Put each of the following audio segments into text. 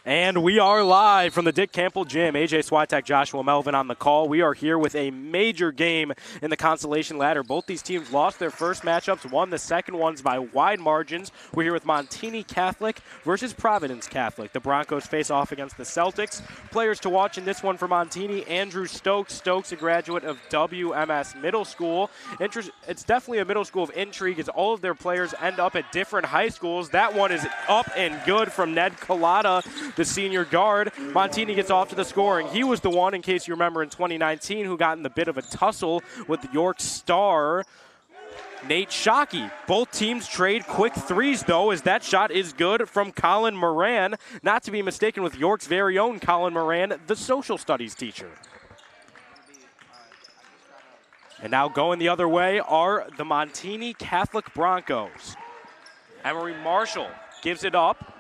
And we are live from the Dick Campbell Gym. AJ Switek, Joshua Melvin on the call. We are here with a major game in the consolation ladder. Both these teams lost their first matchups, won the second ones by wide margins. We're here with Montini Catholic versus Providence Catholic. The Broncos face off against the Celtics. Players to watch in this one for Montini, Andrew Stokes. Stokes, a graduate of WMS Middle School. It's definitely a middle school of intrigue as all of their players end up at different high schools. That one is up and good from Ned Collada, the senior guard. Montini gets off to the scoring. He was the one, in case you remember, in 2019 who got in the bit of a tussle with York star Nate Shockey. Both teams trade quick threes, though, as that shot is good from Colin Moran, not to be mistaken with York's very own Colin Moran, the social studies teacher. And now going the other way are the Montini Catholic Broncos. Emery Marshall gives it up.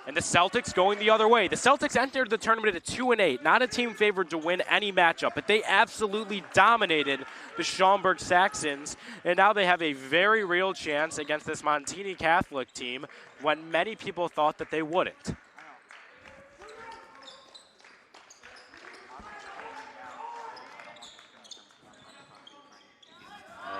And the Celtics going the other way. The Celtics entered the tournament at 2-8, not a team favored to win any matchup, but they absolutely dominated the Schaumburg Saxons, and now they have a very real chance against this Montini Catholic team when many people thought that they wouldn't.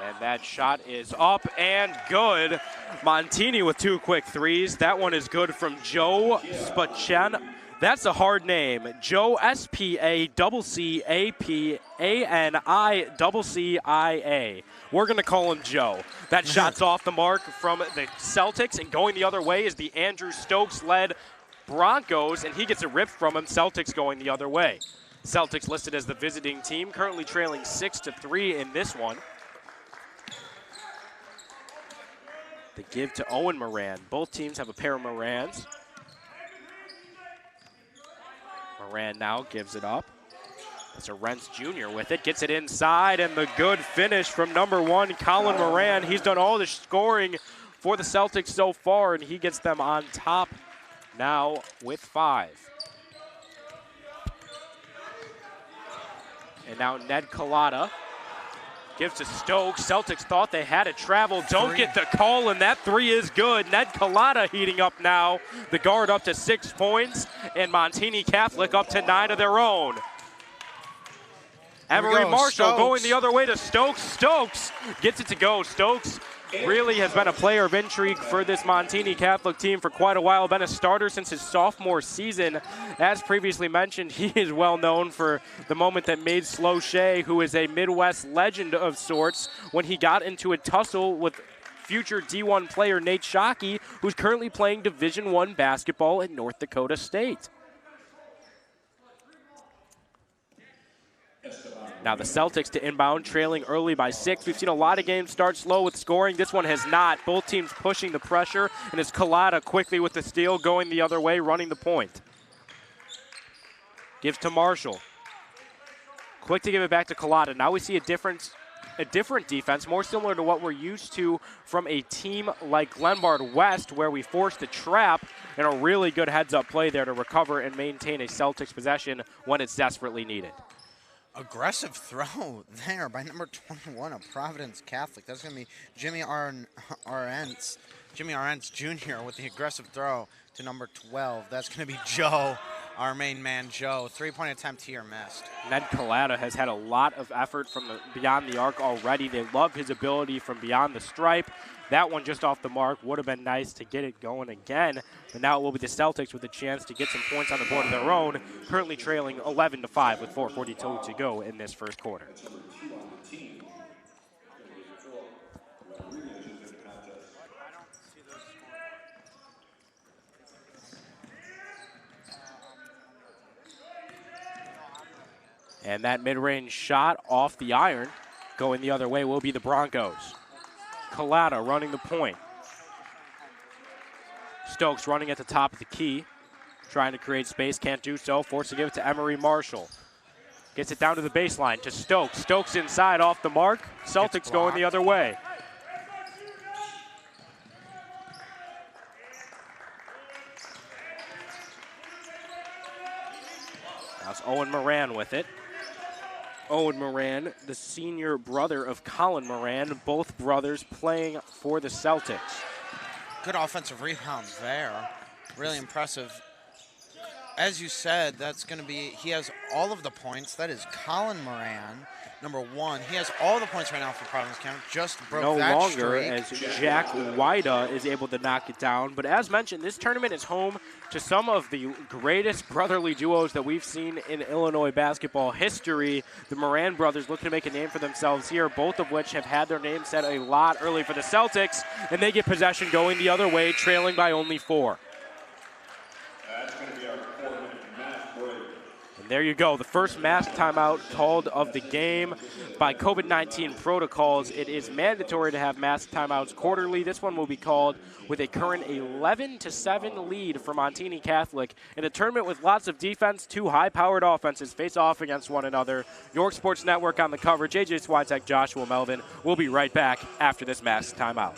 And that shot is up and good. Montini with two quick threes. That one is good from Joe Spacciani. That's a hard name. Joe Spacapanicia. We're going to call him Joe. That shot's off the mark from the Celtics, and going the other way is the Andrew Stokes-led Broncos, and he gets a rip from him. Celtics going the other way. Celtics listed as the visiting team, currently trailing 6-3 in this one. The give to Owen Moran. Both teams have a pair of Morans. Moran now gives it up. That's a Rentz Jr. with it. Gets it inside, and the good finish from number one, Colin Moran. He's done all the scoring for the Celtics so far, and he gets them on top now with 5. And now Ned Collada gives to Stokes. Celtics thought they had it travel. Don't get the call, and that three is good. Ned Collada heating up now. The guard up to 6 points, and Montini Catholic up to 9 of their own. Emery Marshall going the other way to Stokes. Stokes gets it to go. Stokes really has been a player of intrigue for this Montini Catholic team for quite a while. Been a starter since his sophomore season. As previously mentioned, he is well known for the moment that made Slow Shea, who is a Midwest legend of sorts, when he got into a tussle with future D1 player Nate Shockey, who's currently playing Division I basketball at North Dakota State. Now the Celtics to inbound, trailing early by 6. We've seen a lot of games start slow with scoring. This one has not. Both teams pushing the pressure, and it's Collada quickly with the steal, going the other way, running the point. Gives to Marshall. Quick to give it back to Collada. Now we see a different defense, more similar to what we're used to from a team like Glenbard West, where we forced the trap, and a really good heads-up play there to recover and maintain a Celtics possession when it's desperately needed. Aggressive throw there by number 21 of Providence Catholic. That's going to be Jimmy Arentz Jr. with the aggressive throw to number 12. That's going to be Joe, our main man, Joe. 3-point attempt here missed. Ned Collada has had a lot of effort from beyond the arc already. They love his ability from beyond the stripe. That one just off the mark. Would have been nice to get it going again. But now it will be the Celtics with a chance to get some points on the board of their own, currently trailing 11-5 with 4:42 to go in this first quarter. And that mid-range shot off the iron, going the other way, will be the Broncos. Collada running the point. Stokes running at the top of the key, trying to create space, can't do so. Forced to give it to Emery Marshall. Gets it down to the baseline to Stokes. Stokes inside off the mark. Celtics going the other way. That's Owen Moran with it. Owen Moran, the senior brother of Colin Moran, both brothers playing for the Celtics. Good offensive rebound there. Really impressive. as you said, that's going to be, he has all of the points. That is Colin Moran, number 1. He has all the points right now for Providence County. Just broke no that longer streak. as Jack Wida is able to knock it down. But as mentioned, this tournament is home to some of the greatest brotherly duos that we've seen in Illinois basketball history. The Moran brothers looking to make a name for themselves here, both of which have had their name said a lot early for the Celtics, and they get possession going the other way, trailing by only 4. There you go, the first mass timeout called of the game. By COVID-19 protocols, it is mandatory to have mass timeouts quarterly. This one will be called with a current 11-7 lead for Montini Catholic in a tournament with lots of defense. 2 high-powered offenses face off against one another. York Sports Network on the coverage. AJ Switek, Joshua Melvin. We'll be right back after this mass timeout.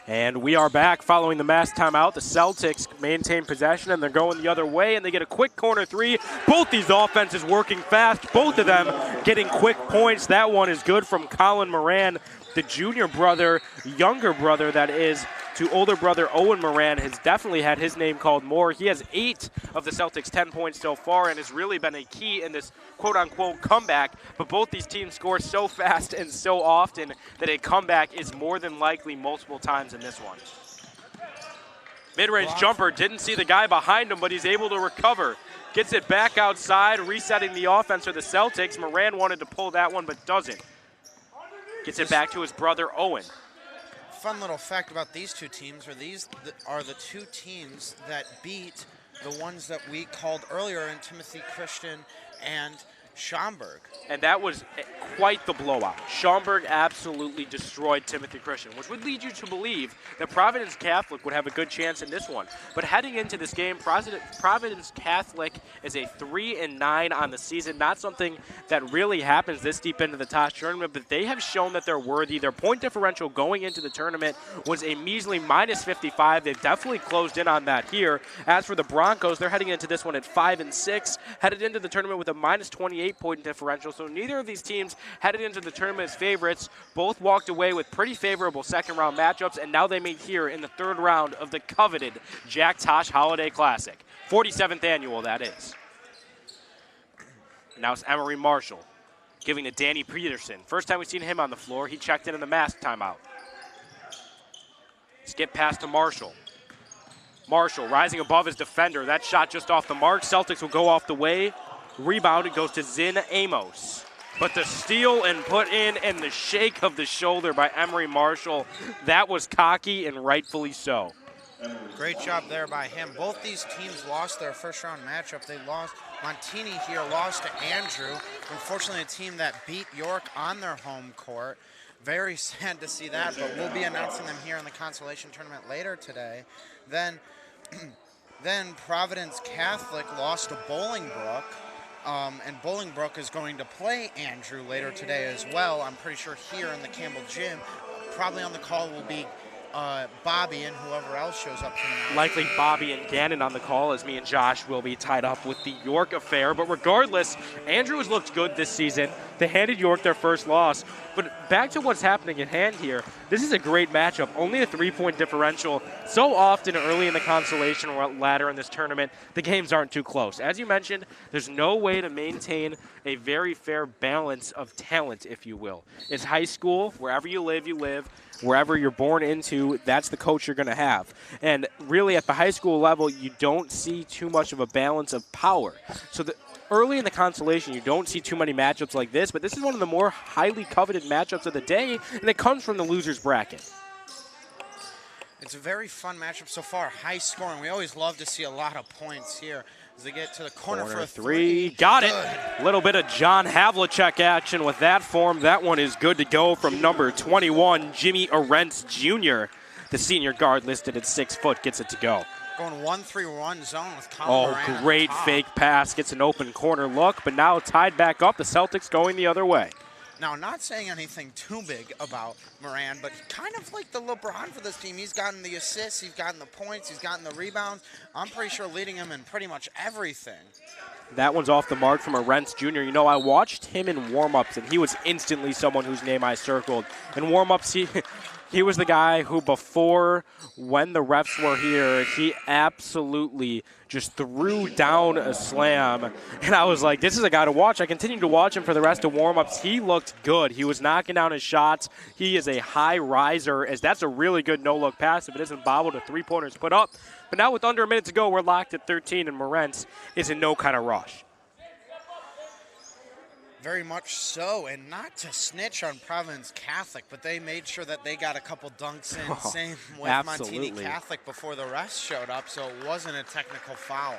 And we are back following the mass timeout. The Celtics maintain possession, and they're going the other way, and they get a quick corner 3. Both these offenses working fast, both of them getting quick points. That one is good from Colin Moran, the junior brother, younger brother that is, to older brother Owen Moran, has definitely had his name called more. He has 8 of the Celtics' 10 points so far and has really been a key in this quote-unquote comeback. But both these teams score so fast and so often that a comeback is more than likely multiple times in this one. Mid-range jumper, didn't see the guy behind him, but he's able to recover. Gets it back outside, resetting the offense for the Celtics. Moran wanted to pull that one, but doesn't. Gets it back to his brother Owen. Fun little fact about these two teams are the 2 teams that beat the ones that we called earlier in Timothy Christian and Schaumburg. And that was quite the blowout. Schaumburg absolutely destroyed Timothy Christian, which would lead you to believe that Providence Catholic would have a good chance in this one. But heading into this game, Providence Catholic is a 3-9 on the season. Not something that really happens this deep into the Tosh tournament, but they have shown that they're worthy. Their point differential going into the tournament was a measly -55. They've definitely closed in on that here. As for the Broncos, they're heading into this one at 5-6, headed into the tournament with a -28 point differential. So neither of these teams headed into the tournament as favorites. Both walked away with pretty favorable second-round matchups, and now they meet here in the 3rd round of the coveted Jack Tosh Holiday Classic. 47th annual, that is. Now it's Emery Marshall giving to Danny Peterson. First time we've seen him on the floor. He checked in the mask timeout. Skip pass to Marshall. Marshall rising above his defender. That shot just off the mark. Celtics will go off the way. Rebound, it goes to Zin Amos. But the steal and put in and the shake of the shoulder by Emery Marshall, that was cocky and rightfully so. Great job there by him. Both these teams lost their first-round matchup. They lost. Montini here lost to Andrew. Unfortunately, a team that beat York on their home court. Very sad to see that, but we'll be announcing them here in the consolation tournament later today. Then Providence Catholic lost to Bolingbrook. And Bolingbrook is going to play Andrew later today as well. I'm pretty sure here in the Campbell Gym. Probably on the call will be Bobby and whoever else shows up tonight. Likely Bobby and Gannon on the call, as me and Josh will be tied up with the York affair. But regardless, Andrew has looked good this season. They handed York their first loss. But back to what's happening at hand here, this is a great matchup. Only a 3-point differential. So often early in the consolation ladder in this tournament, the games aren't too close. As you mentioned, there's no way to maintain a very fair balance of talent, if you will. It's high school. Wherever you live, you live. Wherever you're born into, that's the coach you're going to have. And really at the high school level, you don't see too much of a balance of power. So early in the consolation, you don't see too many matchups like this, but this is one of the more highly coveted matchups of the day, and it comes from the loser's bracket. It's a very fun matchup so far, high scoring. We always love to see a lot of points here as they get to the corner for a three. Got it. A little bit of John Havlicek action with that form. That one is good to go from number 21, Jimmy Arentz Jr. The senior guard listed at 6 foot gets it to go. Going 1-3-1 zone with Colin Moran. Oh, great fake pass. Gets an open corner look, but now tied back up. The Celtics going the other way. Now, not saying anything too big about Moran, but kind of like the LeBron for this team. He's gotten the assists, he's gotten the points, he's gotten the rebounds. I'm pretty sure leading him in pretty much everything. That one's off the mark from Arentz Jr. You know, I watched him in warm-ups, and he was instantly someone whose name I circled. In warm-ups, he was the guy who before, when the refs were here, he absolutely just threw down a slam. And I was like, this is a guy to watch. I continued to watch him for the rest of warm-ups. He looked good. He was knocking down his shots. He is a high riser, as that's a really good no-look pass. If it isn't bobbled, a three-pointer's put up. But now with under a minute to go, we're locked at 13, and Morentz is in no kind of rush. Very much so, and not to snitch on Providence Catholic, but they made sure that they got a couple dunks in. Same with Montini Catholic before the rest showed up, so it wasn't a technical foul.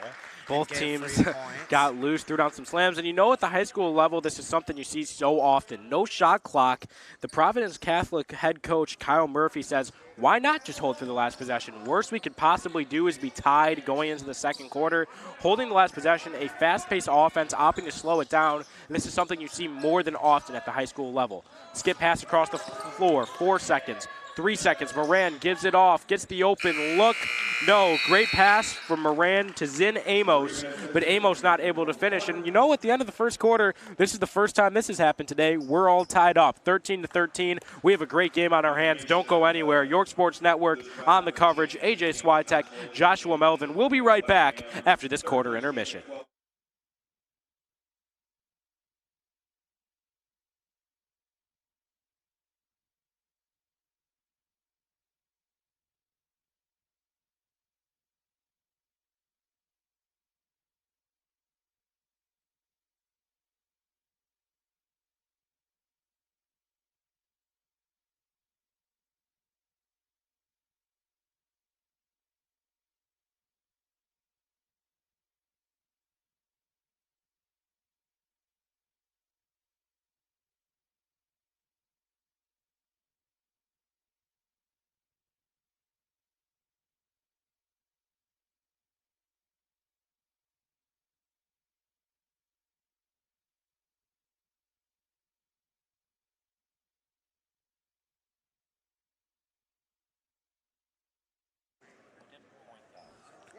Both teams got loose, threw down some slams. And you know, at the high school level, this is something you see so often. No shot clock. The Providence Catholic head coach, Kyle Murphy, says, why not just hold for the last possession? Worst we could possibly do is be tied going into the second quarter. Holding the last possession, a fast-paced offense, opting to slow it down. And this is something you see more than often at the high school level. Skip pass across the floor, 4 seconds. 3 seconds, Moran gives it off, gets the open look. No, great pass from Moran to Zin Amos, but Amos not able to finish. And you know, at the end of the first quarter, this is the first time this has happened today. We're all tied up, 13-13. We have a great game on our hands. Don't go anywhere. York Sports Network on the coverage. AJ Switek, Joshua Melvin. We'll be right back after this quarter intermission.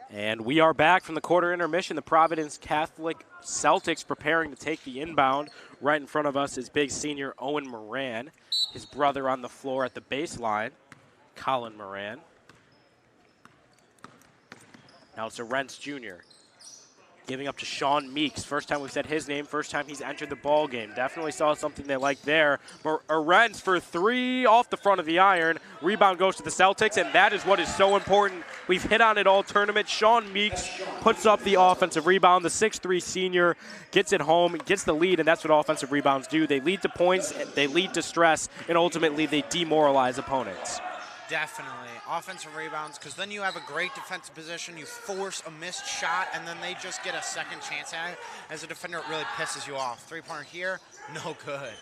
And we are back from the quarter intermission. The Providence Catholic Celtics preparing to take the inbound. Right in front of us is big senior Owen Moran. His brother on the floor at the baseline, Colin Moran. Now it's Arentz Jr. giving up to Sean Meeks. First time we've said his name, first time he's entered the ball game. Definitely saw something they liked there. Arentz for 3 off the front of the iron. Rebound goes to the Celtics, and that is what is so important. We've hit on it all tournament. Sean Meeks puts up the offensive rebound. The 6'3 senior gets it home, gets the lead, and that's what offensive rebounds do. They lead to points, they lead to stress, and ultimately they demoralize opponents. Definitely. Offensive rebounds, because then you have a great defensive position. You force a missed shot, and then they just get a second chance at it. As a defender, it really pisses you off. Three-pointer here, no good.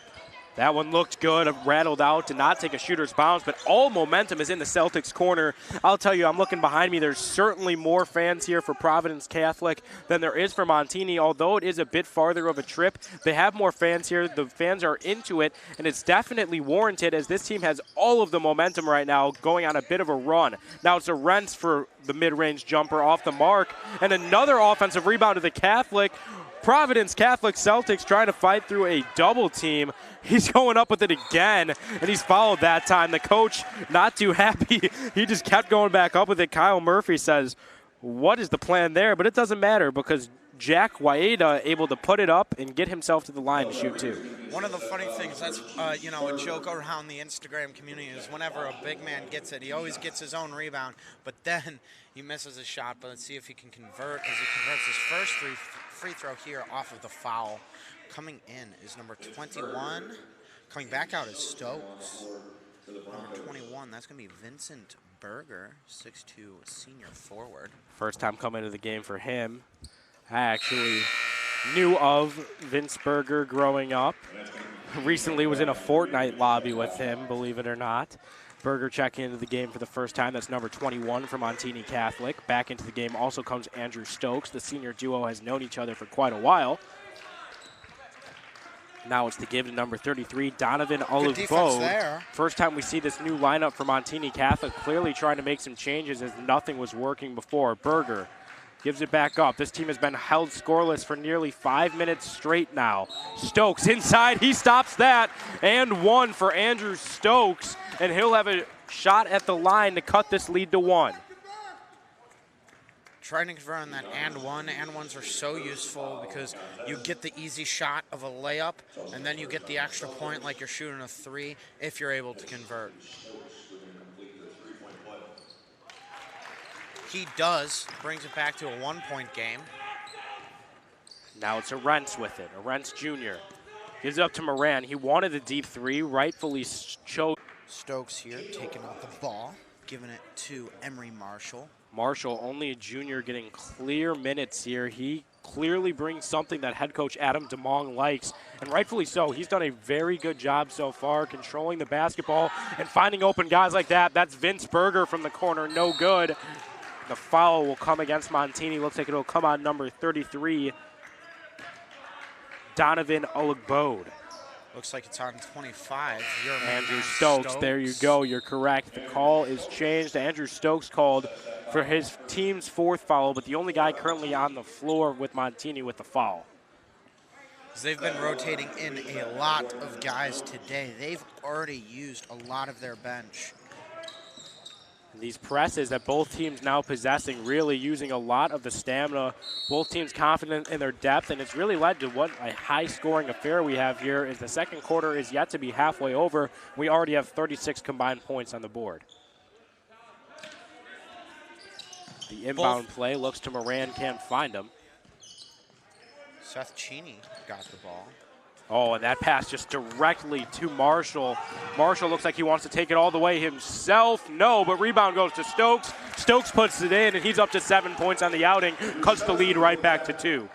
That one looked good, rattled out, did not take a shooter's bounce, but all momentum is in the Celtics corner. I'll tell you, I'm looking behind me. There's certainly more fans here for Providence Catholic than there is for Montini. Although it is a bit farther of a trip, they have more fans here. The fans are into it, and it's definitely warranted as this team has all of the momentum right now going on a bit of a run. Now it's Arentz for the mid-range jumper off the mark, and another offensive rebound to the Catholic. Providence Catholic Celtics trying to fight through a double team. He's going up with it again, and he's fouled that time. The coach not too happy. He just kept going back up with it. Kyle Murphy says, what is the plan there? But it doesn't matter because Jack Waeda able to put it up and get himself to the line to shoot two. One of the funny things that's a joke around the Instagram community is whenever a big man gets it, he always gets his own rebound, but then he misses a shot. But let's see if he can convert, as he converts his first free throw here off of the foul. Coming in is number 21. Coming back out is Stokes. Number 21, that's going to be Vincent Berger, 6'2", senior forward. First time coming into the game for him. I actually knew of Vince Berger growing up. Recently was in a Fortnite lobby with him, believe it or not. Berger checking into the game for the first time. That's number 21 from Montini Catholic. Back into the game also comes Andrew Stokes. The senior duo has known each other for quite a while. Now it's to give to number 33, Donovan Olugbo. First time we see this new lineup for Montini Catholic, clearly trying to make some changes as nothing was working before. Berger gives it back up. This team has been held scoreless for nearly 5 minutes straight now. Stokes inside, he stops that, and one for Andrew Stokes, and he'll have a shot at the line to cut this lead to 1. Trying to convert on that and one. And ones are so useful because you get the easy shot of a layup, and then you get the extra point like you're shooting a 3 if you're able to convert. He does. Brings it back to a 1-point game. Now it's Arentz with it. Arentz Jr. gives it up to Moran. He wanted a deep 3, rightfully chose. Stokes here taking out the ball, giving it to Emery Marshall. Marshall, only a junior, getting clear minutes here. He clearly brings something that head coach Adam DeMong likes, and rightfully so. He's done a very good job so far controlling the basketball and finding open guys like that. That's Vince Berger from the corner, no good. The foul will come against Montini. Looks like it'll come on number 33, Donovan Olugbo. Looks like it's on 25. Andrew Stokes, there you go, you're correct. The call is changed. Andrew Stokes called for his team's 4th foul, but the only guy currently on the floor with Montini with the foul. They've been rotating in a lot of guys today. They've already used a lot of their bench. These presses that both teams now possessing, really using a lot of the stamina. Both teams confident in their depth, and it's really led to what a high-scoring affair we have here. As the second quarter is yet to be halfway over, we already have 36 combined points on the board. The inbound play looks to Moran, can't find him. Seth Cheney got the ball. Oh, and that pass just directly to Marshall. Marshall looks like he wants to take it all the way himself. No, but rebound goes to Stokes. Stokes puts it in, and he's up to 7 points on the outing. Cuts the lead right back to 2.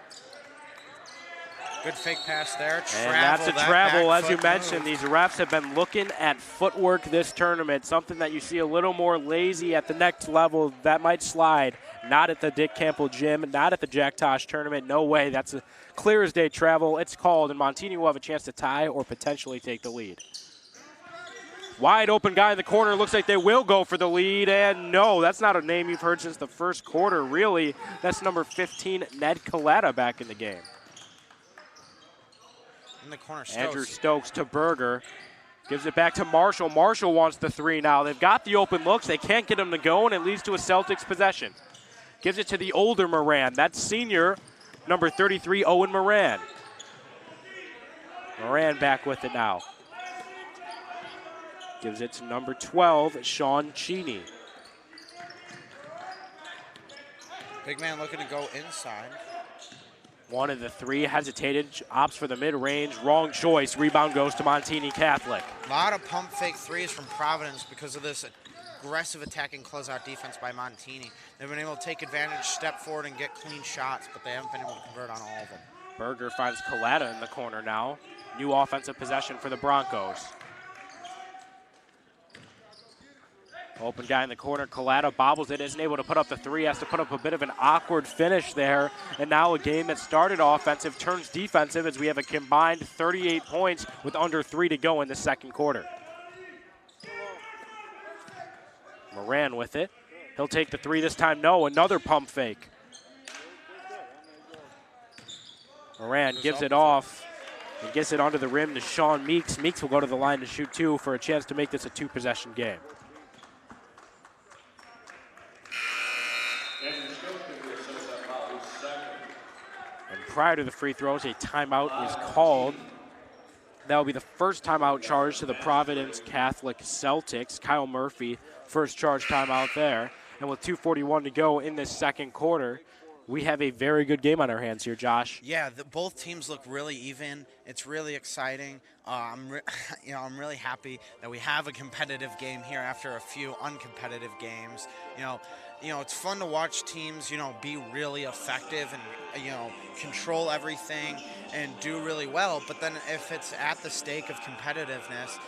Good fake pass there. And that's a travel. As you mentioned, these refs have been looking at footwork this tournament, something that you see a little more lazy at the next level. That might slide. Not at the Dick Campbell gym, not at the Jack Tosh tournament. No way. That's a clear as day travel. It's called, and Montini will have a chance to tie or potentially take the lead. Wide open guy in the corner. Looks like they will go for the lead, and no, that's not a name you've heard since the first quarter, really. That's number 15, Ned Colletta, back in the game. In the corner, Stokes. Andrew Stokes to Berger. Gives it back to Marshall. Marshall wants the 3 now. They've got the open looks. They can't get him to go, and it leads to a Celtics possession. Gives it to the older Moran. That's senior, number 33, Owen Moran. Moran back with it now. Gives it to number 12, Sean Cheney. Big man looking to go inside. One of the 3 hesitated, opts for the mid-range. Wrong choice. Rebound goes to Montini Catholic. A lot of pump fake 3s from Providence because of this aggressive attacking closeout defense by Montini. They've been able to take advantage, step forward, and get clean shots, but they haven't been able to convert on all of them. Berger finds Colletta in the corner now. New offensive possession for the Broncos. Open guy in the corner, Colletta bobbles it, isn't able to put up the 3, has to put up a bit of an awkward finish there. And now a game that started offensive turns defensive as we have a combined 38 points with under 3 to go in the second quarter. Moran with it. He'll take the 3 this time. No, another pump fake. Moran gives it off and gets it onto the rim to Sean Meeks. Meeks will go to the line to shoot 2 for a chance to make this a 2-possession game. And prior to the free throws, a timeout is called. That will be the first timeout charge to the Providence Catholic Celtics. Kyle Murphy, first charge timeout there. And with 2:41 to go in this second quarter, We have a very good game on our hands here, Josh. Yeah, both teams look really even. It's really exciting. I'm really happy that we have a competitive game here after a few uncompetitive games. It's fun to watch teams, be really effective and control everything and do really well. But then if it's at the stake of competitiveness,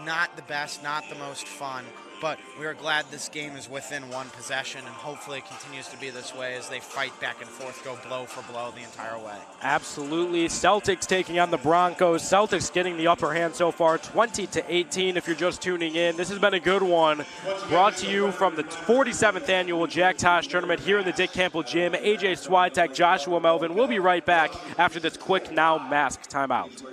not the best, not the most fun. But we are glad this game is within one possession, and hopefully it continues to be this way as they fight back and forth, go blow for blow the entire way. Absolutely. Celtics taking on the Broncos. Celtics getting the upper hand so far, 20-18 if you're just tuning in. This has been a good one. Brought to you from the 47th annual Jack Tosh tournament here in the Dick Campbell Gym. AJ Switek, Joshua Melvin. We'll be right back after this quick now mask timeout.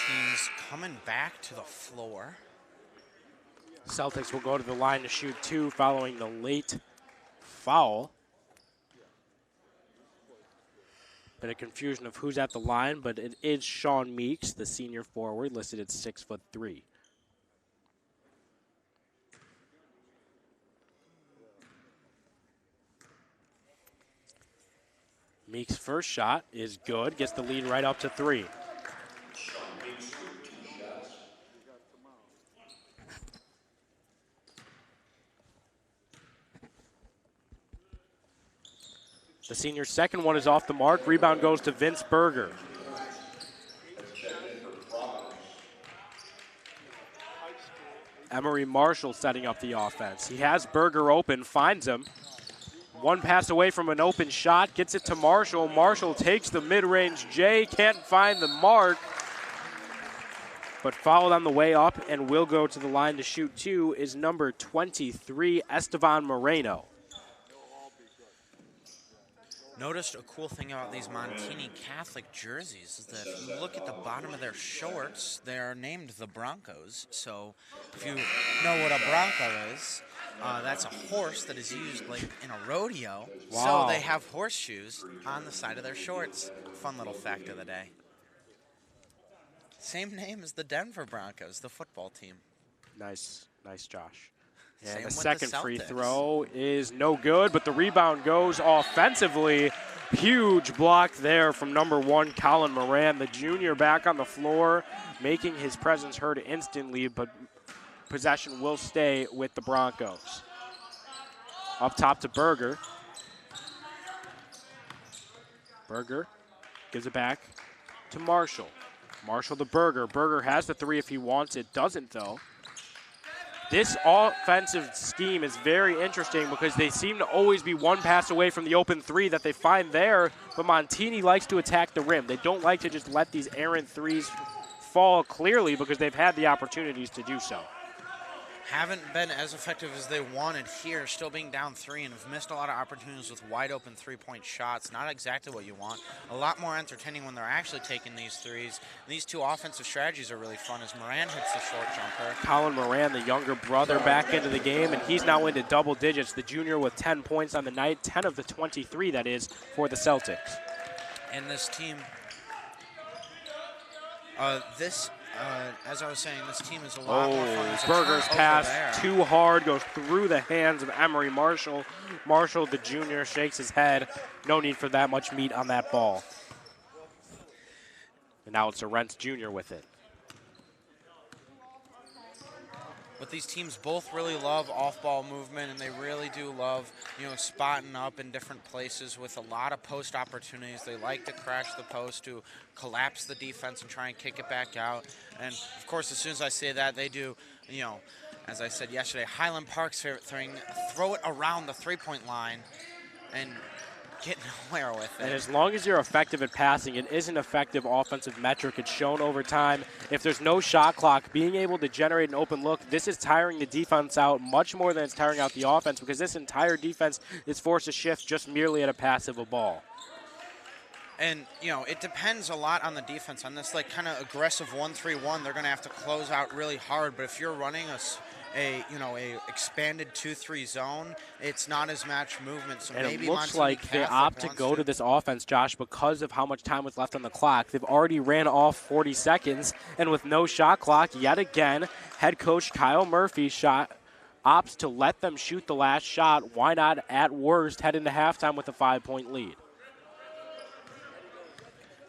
Teams coming back to the floor. Celtics will go to the line to shoot 2 following the late foul. Bit of confusion of who's at the line, but it is Sean Meeks, the senior forward, listed at 6'3". Meeks' first shot is good, gets the lead right up to 3. The senior's second one is off the mark. Rebound goes to Vince Berger. Emery Marshall setting up the offense. He has Berger open, finds him. One pass away from an open shot, gets it to Marshall. Marshall takes the mid-range J, can't find the mark, but fouled on the way up and will go to the line to shoot 2 is number 23, Estevan Moreno. Noticed a cool thing about these Montini Catholic jerseys is that if you look at the bottom of their shorts, they are named the Broncos. So if you know what a Bronco is, that's a horse that is used like in a rodeo. Wow. So they have horseshoes on the side of their shorts. Fun little fact of the day. Same name as the Denver Broncos, the football team. Nice, Josh. Same And the with second the free Celtics. throw is no good, but the rebound goes offensively. Huge block there from number 1, Colin Moran, the junior, back on the floor, making his presence heard instantly, but possession will stay with the Broncos. Up top to Berger. Berger gives it back to Marshall. Marshall to Berger. Berger has the 3 if he wants it, doesn't though. This offensive scheme is very interesting because they seem to always be one pass away from the open 3 that they find there, but Montini likes to attack the rim. They don't like to just let these errant 3s fall clearly because they've had the opportunities to do so. Haven't been as effective as they wanted here, still being down 3, and have missed a lot of opportunities with wide open 3-point shots. Not exactly what you want. A lot more entertaining when they're actually taking these 3s. These two offensive strategies are really fun as Moran hits the short jumper. Colin Moran, the younger brother, back into the game, and he's now into double digits. The junior with 10 points on the night, 10 of the 23, that is, for the Celtics. And this team, as I was saying, this team is a lot more fun. There's a Berger's turnover pass there. too hard, goes through the hands of Emery Marshall. Marshall, the junior, shakes his head. No need for that much meat on that ball. And now it's Arentz Jr. with it. But these teams both really love off-ball movement, and they really do love, spotting up in different places with a lot of post opportunities. They like to crash the post to collapse the defense and try and kick it back out. And, of course, as soon as I say that, they do, as I said yesterday, Highland Park's favorite thing, throw it around the three-point line and get nowhere with it. And as long as you're effective at passing, it is an effective offensive metric. It's shown over time. If there's no shot clock, being able to generate an open look, this is tiring the defense out much more than it's tiring out the offense because this entire defense is forced to shift just merely at a pass of a ball. And, it depends a lot on the defense. On this, like, kind of aggressive 1-3-1, they're going to have to close out really hard. But if you're running a expanded 2-3 zone, it's not as much movement. So And maybe it looks Montini like they Catholic opt to wants go to this offense, Josh, because of how much time was left on the clock. They've already ran off 40 seconds, and with no shot clock, yet again, head coach Kyle Murphy opts to let them shoot the last shot. Why not, at worst, head into halftime with a 5-point lead?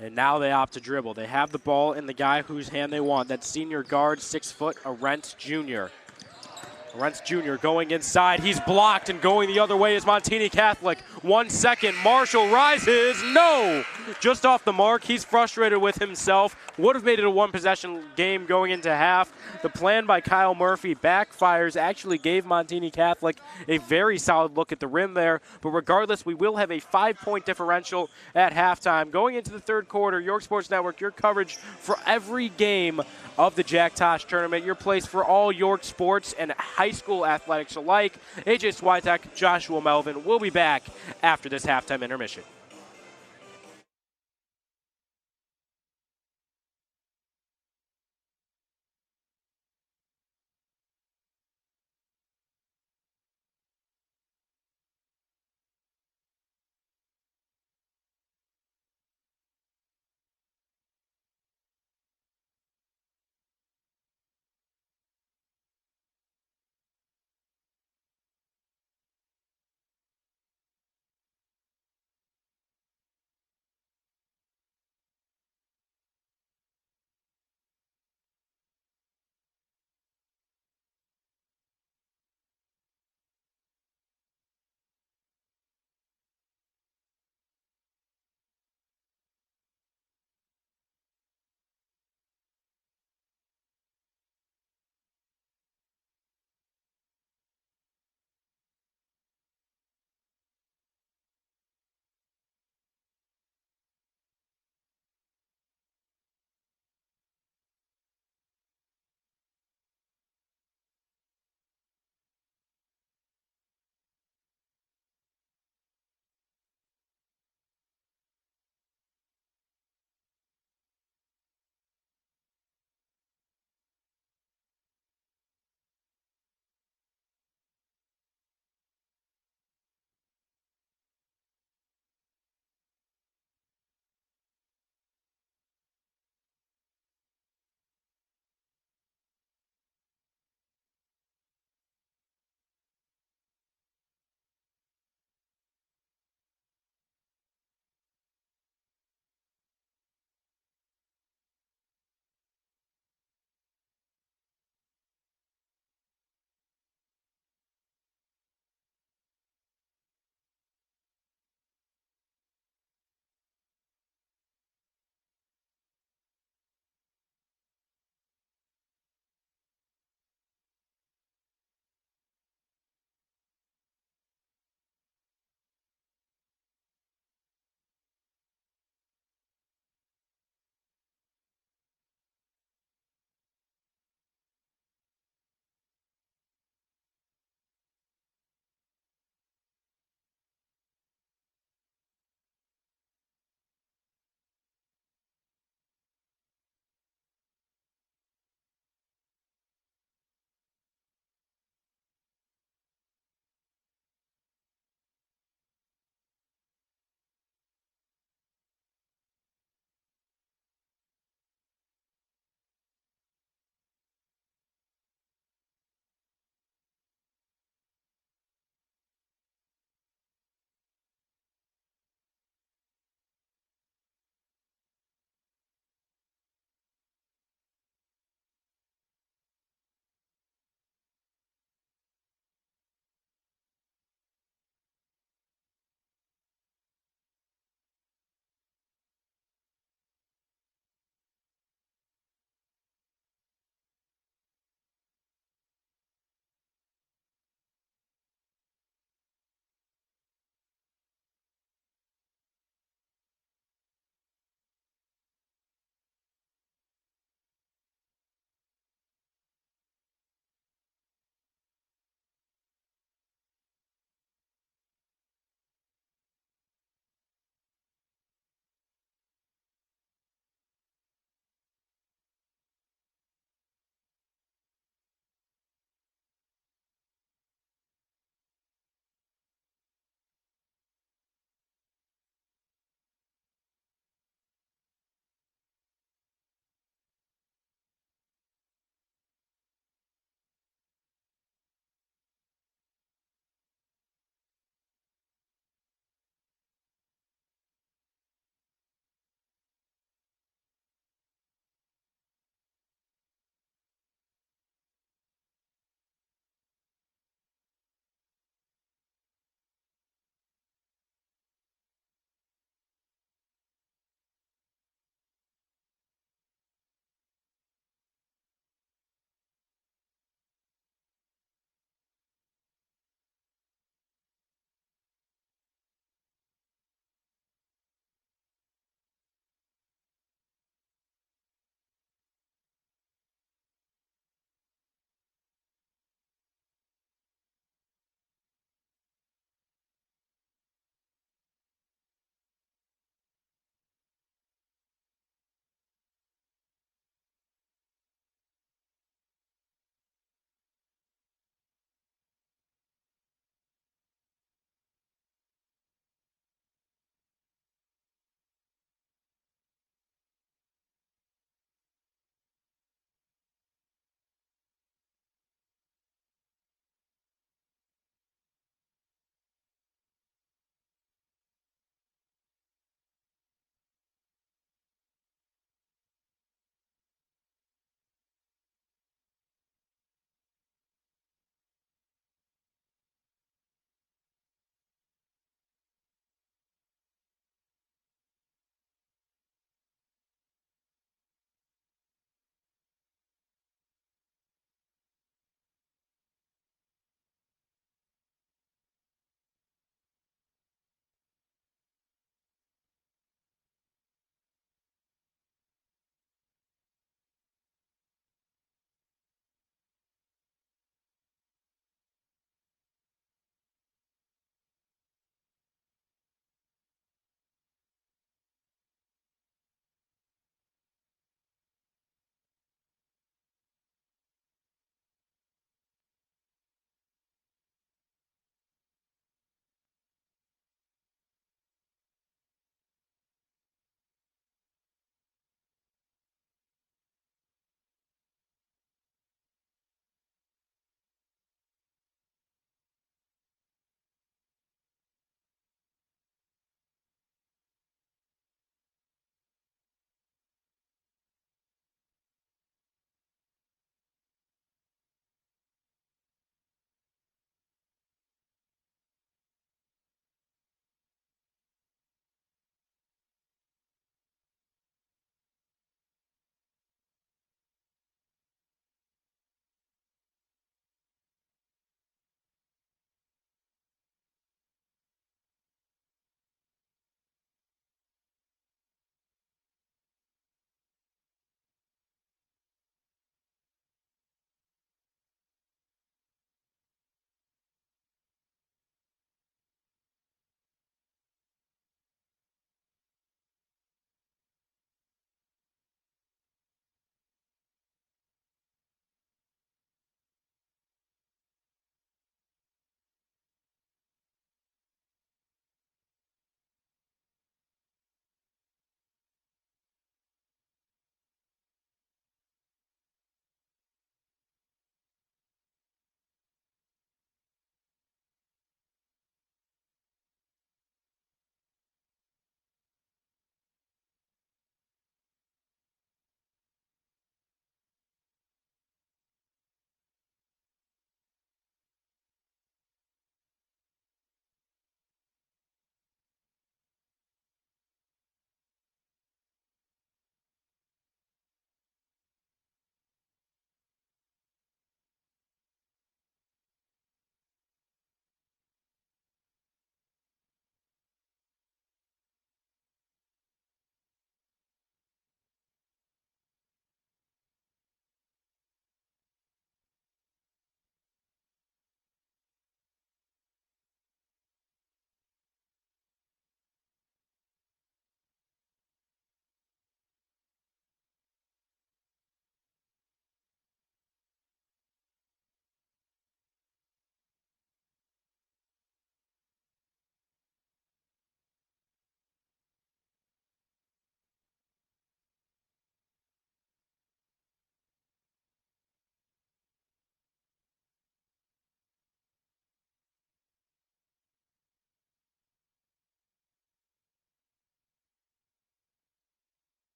And now they opt to dribble. They have the ball in the guy whose hand they want. That's senior guard, 6 foot, Arentz Jr. Arentz Jr. going inside. He's blocked, and going the other way is Montini Catholic. 1 second. Marshall rises. No! Just off the mark. He's frustrated with himself. Would have made it a one-possession game going into half. The plan by Kyle Murphy backfires. Actually gave Montini Catholic a very solid look at the rim there. But regardless, we will have a 5-point differential at halftime. Going into the third quarter, York Sports Network, your coverage for every game of the Jack Tosh tournament. Your place for all York sports and high school athletics alike. AJ Switek, Joshua Melvin will be back after this halftime intermission.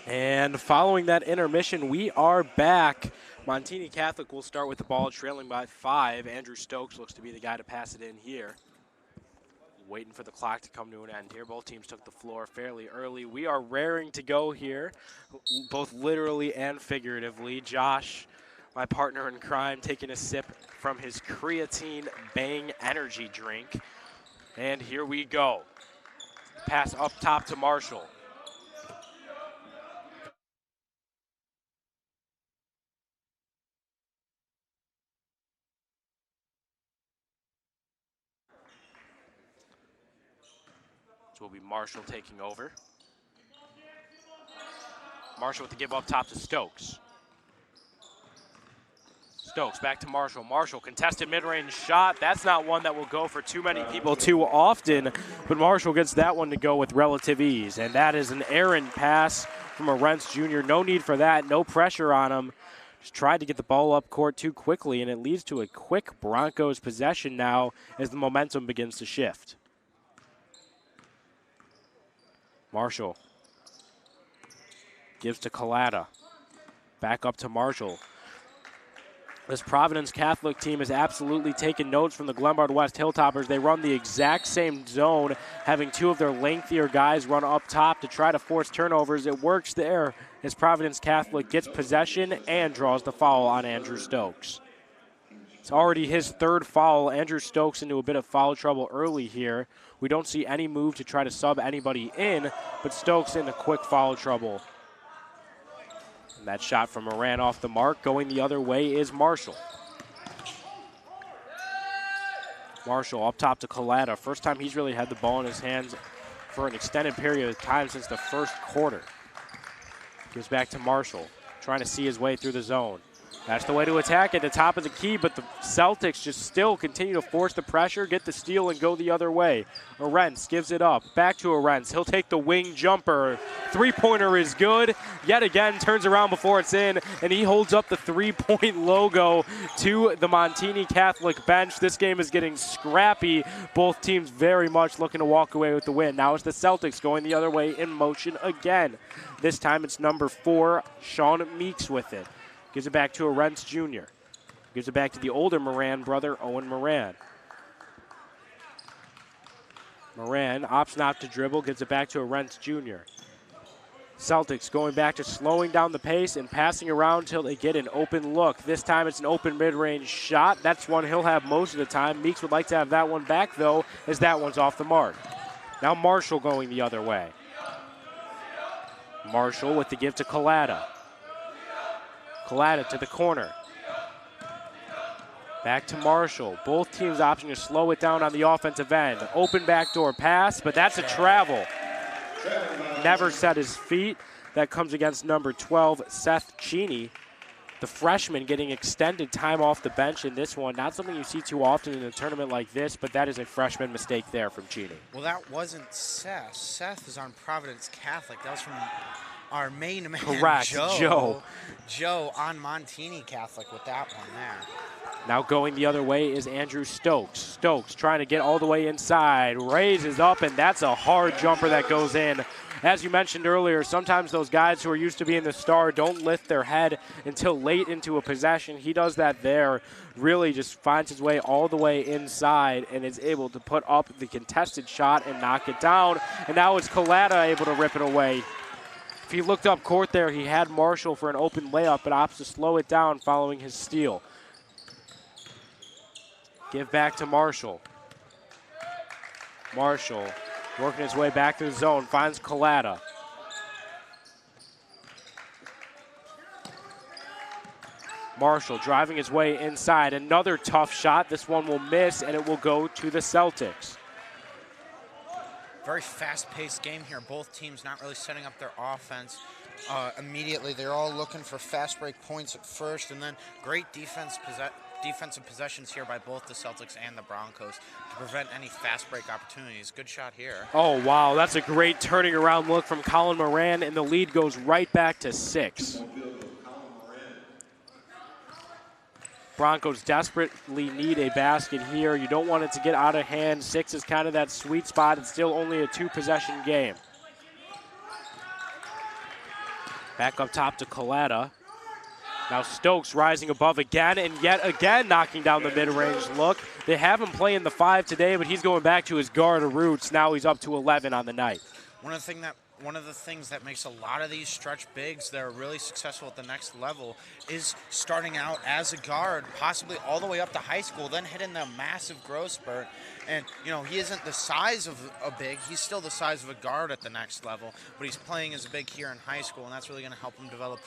And following that intermission, we are back. Montini Catholic will start with the ball, trailing by 5. Andrew Stokes looks to be the guy to pass it in here. Waiting for the clock to come to an end here. Both teams took the floor fairly early. We are raring to go here, both literally and figuratively. Josh, my partner in crime, taking a sip from his creatine Bang energy drink. And here we go. Pass up top to Marshall. So will be Marshall taking over. Marshall with the give up top to Stokes. Stokes back to Marshall. Marshall, contested mid-range shot. That's not one that will go for too many people too often, but Marshall gets that one to go with relative ease. And that is an errant pass from Arentz Jr. No need for that, no pressure on him. Just tried to get the ball up court too quickly, and it leads to a quick Broncos possession now as the momentum begins to shift. Marshall gives to Collada. Back up to Marshall. This Providence Catholic team has absolutely taken notes from the Glenbard West Hilltoppers. They run the exact same zone, having two of their lengthier guys run up top to try to force turnovers. It works there as Providence Catholic gets possession and draws the foul on Andrew Stokes. It's already his third foul. Andrew Stokes into a bit of foul trouble early here. We don't see any move to try to sub anybody in, but Stokes into quick foul trouble. And that shot from Moran off the mark. Going the other way is Marshall. Marshall up top to Collada. First time he's really had the ball in his hands for an extended period of time since the first quarter. Gives back to Marshall, trying to see his way through the zone. That's the way to attack at the top of the key, but the Celtics just still continue to force the pressure, get the steal, and go the other way. Arentz gives it up. Back to Arentz. He'll take the wing jumper. Three-pointer is good. Yet again, turns around before it's in, and he holds up the three-point logo to the Montini Catholic bench. This game is getting scrappy. Both teams very much looking to walk away with the win. Now it's the Celtics going the other way in motion again. This time it's number 4, Sean Meeks with it. Gives it back to Arentz Jr. Gives it back to the older Moran brother, Owen Moran. Moran opts not to dribble, gives it back to Arentz Jr. Celtics going back to slowing down the pace and passing around until they get an open look. This time it's an open mid-range shot. That's one he'll have most of the time. Meeks would like to have that one back, though, as that one's off the mark. Now Marshall going the other way. Marshall with the give to Collada. Collada to the corner. Back to Marshall. Both teams opting to slow it down on the offensive end. Open backdoor pass, but that's a travel. Never set his feet. That comes against number 12, Seth Cheney. The freshman getting extended time off the bench in this one. Not something you see too often in a tournament like this, but that is a freshman mistake there from Cheney. Well, that wasn't Seth. Seth is on Providence Catholic. That was from our main man, correct, Joe. Joe on Montini Catholic with that one there. Now going the other way is Andrew Stokes. Stokes trying to get all the way inside, raises up, and that's a hard jumper that goes in. As you mentioned earlier, sometimes those guys who are used to being the star don't lift their head until late into a possession. He does that there, really just finds his way all the way inside and is able to put up the contested shot and knock it down. And now it's Collada able to rip it away. If he looked up court there, he had Marshall for an open layup, but opts to slow it down following his steal. Give back to Marshall. Marshall working his way back to the zone, finds Collada. Marshall driving his way inside. Another tough shot. This one will miss, and it will go to the Celtics. Very fast-paced game here. Both teams not really setting up their offense immediately. They're all looking for fast break points at first, and then great defensive possessions here by both the Celtics and the Broncos to prevent any fast break opportunities. Good shot here. Oh, wow. That's a great turning around look from Colin Moran, and the lead goes right back to 6. Broncos desperately need a basket here. You don't want it to get out of hand. 6 is kind of that sweet spot. It's still only a 2-possession game. Back up top to Collada. Now Stokes rising above again, and yet again knocking down the mid-range look. They have him playing the 5 today, but he's going back to his guard roots. Now he's up to 11 on the night. One of the things that makes a lot of these stretch bigs that are really successful at the next level is starting out as a guard, possibly all the way up to high school, then hitting the massive growth spurt. And, you know, he isn't the size of a big. He's still the size of a guard at the next level, but he's playing as a big here in high school, and that's really going to help him develop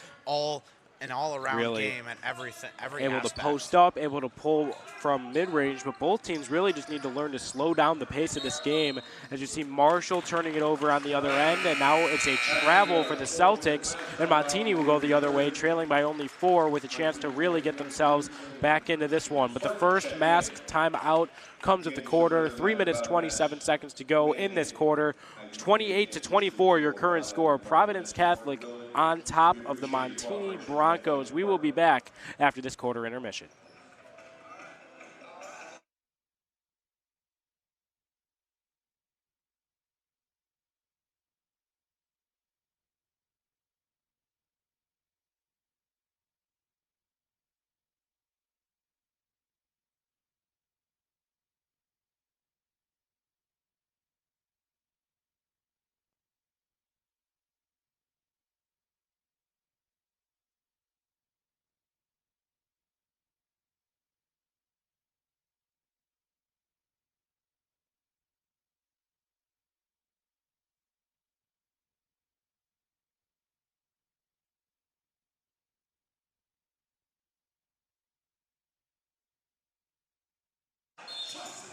an all-around game at everything, every able aspect. To post up, able to pull from mid-range, but both teams really just need to learn to slow down the pace of this game. As you see Marshall turning it over on the other end, and now it's a travel for the Celtics, and Montini will go the other way, trailing by only 4 with a chance to really get themselves back into this one. But the first masked timeout comes at the quarter. 3 minutes, 27 seconds to go in this quarter. 28-24, your current score. Providence Catholic on top of the Montini Broncos. We will be back after this quarter intermission.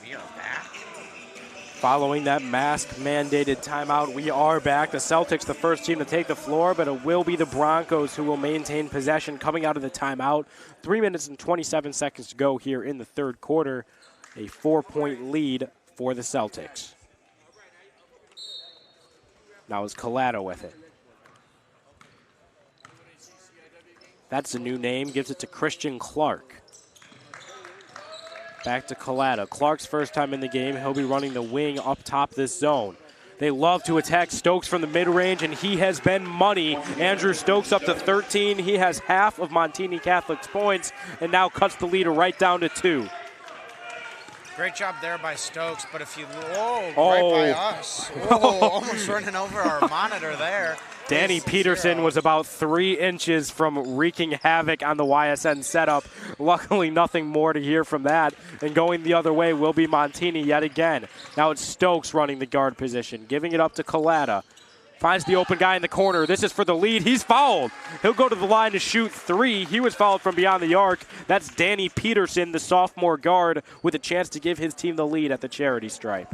We are back. Following that mask-mandated timeout, we are back. The Celtics, the first team to take the floor, but it will be the Broncos who will maintain possession coming out of the timeout. 3 minutes and 27 seconds to go here in the third quarter. A 4-point lead for the Celtics. Now is Collada with it. That's a new name, gives it to Christian Clark. Back to Collada. Clark's first time in the game. He'll be running the wing up top this zone. They love to attack Stokes from the mid-range, and he has been money. Andrew Stokes up to 13. He has half of Montini Catholic's points and now cuts the lead right down to 2. Great job there by Stokes, but if you, right by us. Almost running over our monitor there. Danny Peterson was about 3 inches from wreaking havoc on the YSN setup. Luckily, nothing more to hear from that. And going the other way will be Montini yet again. Now it's Stokes running the guard position, giving it up to Collada. Finds the open guy in the corner. This is for the lead. He's fouled. He'll go to the line to shoot 3. He was fouled from beyond the arc. That's Danny Peterson, the sophomore guard, with a chance to give his team the lead at the charity stripe.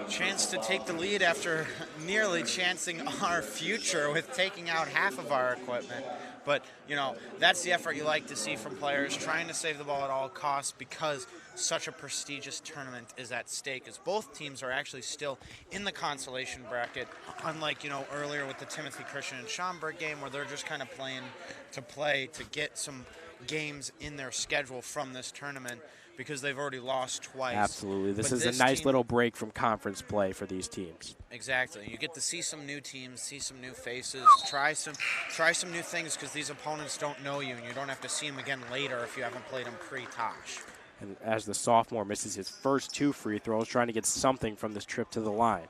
Chance to take the lead after nearly chancing our future with taking out half of our equipment. But, you know, that's the effort you like to see from players, trying to save the ball at all costs because such a prestigious tournament is at stake, as both teams are actually still in the consolation bracket, unlike, you know, earlier with the Timothy Christian and Schaumburg game where they're just kind of playing to get some games in their schedule from this tournament because they've already lost twice. Absolutely. This is a nice little break from conference play for these teams. Exactly. You get to see some new teams, see some new faces, try some new things because these opponents don't know you, and you don't have to see them again later if you haven't played them pre-Tosh. And as the sophomore misses his first 2 free throws, trying to get something from this trip to the line.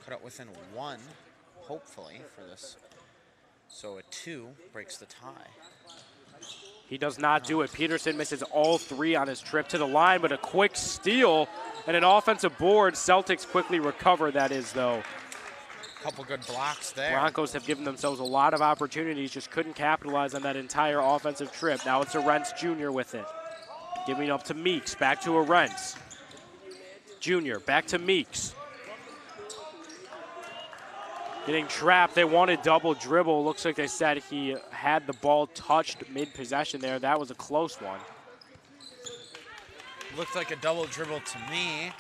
Cut it within 1, hopefully, for this. So a 2 breaks the tie. He does not do it. Peterson misses all 3 on his trip to the line, but a quick steal and an offensive board. Celtics quickly recover, that is, though. Couple good blocks there. Broncos have given themselves a lot of opportunities, just couldn't capitalize on that entire offensive trip. Now it's Arentz Jr. with it. Giving up to Meeks, back to Arentz. Jr., back to Meeks. Getting trapped. They wanted double dribble. Looks like they said he had the ball touched mid-possession there. That was a close one. Looked like a double dribble to me.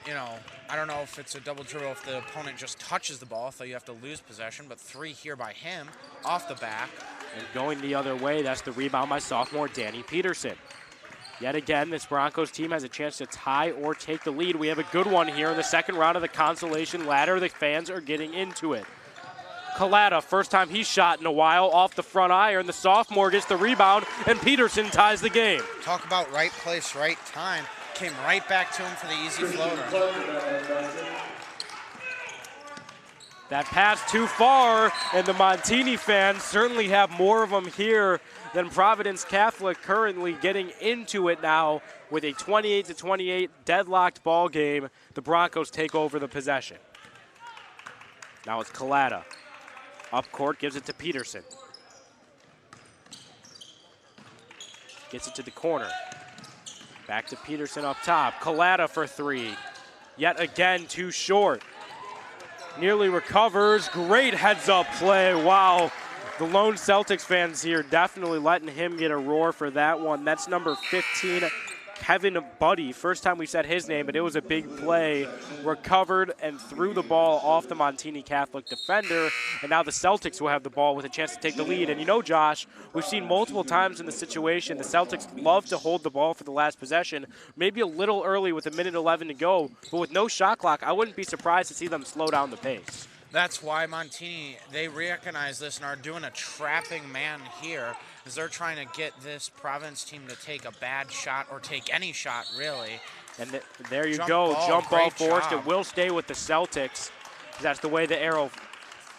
You know, I don't know if it's a double dribble if the opponent just touches the ball, so you have to lose possession, but 3 here by him off the back. And going the other way, that's the rebound by sophomore Danny Peterson. Yet again, this Broncos team has a chance to tie or take the lead. We have a good one here in the second round of the consolation ladder. The fans are getting into it. Collada, first time he's shot in a while, off the front iron. The sophomore gets the rebound, and Peterson ties the game. Talk about right place, right time. Came right back to him for the easy floater. That pass too far, and the Montini fans certainly have more of them here than Providence Catholic, currently getting into it now with a 28-28 deadlocked ball game. The Broncos take over the possession. Now it's Collada. Up court, gives it to Peterson. Gets it to the corner. Back to Peterson up top. Collada for three. Yet again, too short. Nearly recovers. Great heads-up play. Wow. The lone Celtics fans here definitely letting him get a roar for that one. That's number 15, Kevin Buddy. First time we said his name, but it was a big play. Recovered and threw the ball off the Montini Catholic defender, and now the Celtics will have the ball with a chance to take the lead. And you know, Josh, we've seen multiple times in the situation, the Celtics love to hold the ball for the last possession, maybe a little early with 1:11 to go, but with no shot clock, I wouldn't be surprised to see them slow down the pace. That's why Montini, they recognize this and are doing a trapping man here, as they're trying to get this Providence team to take a bad shot or take any shot, really. And there you go, jump ball forced. It will stay with the Celtics. That's the way the arrow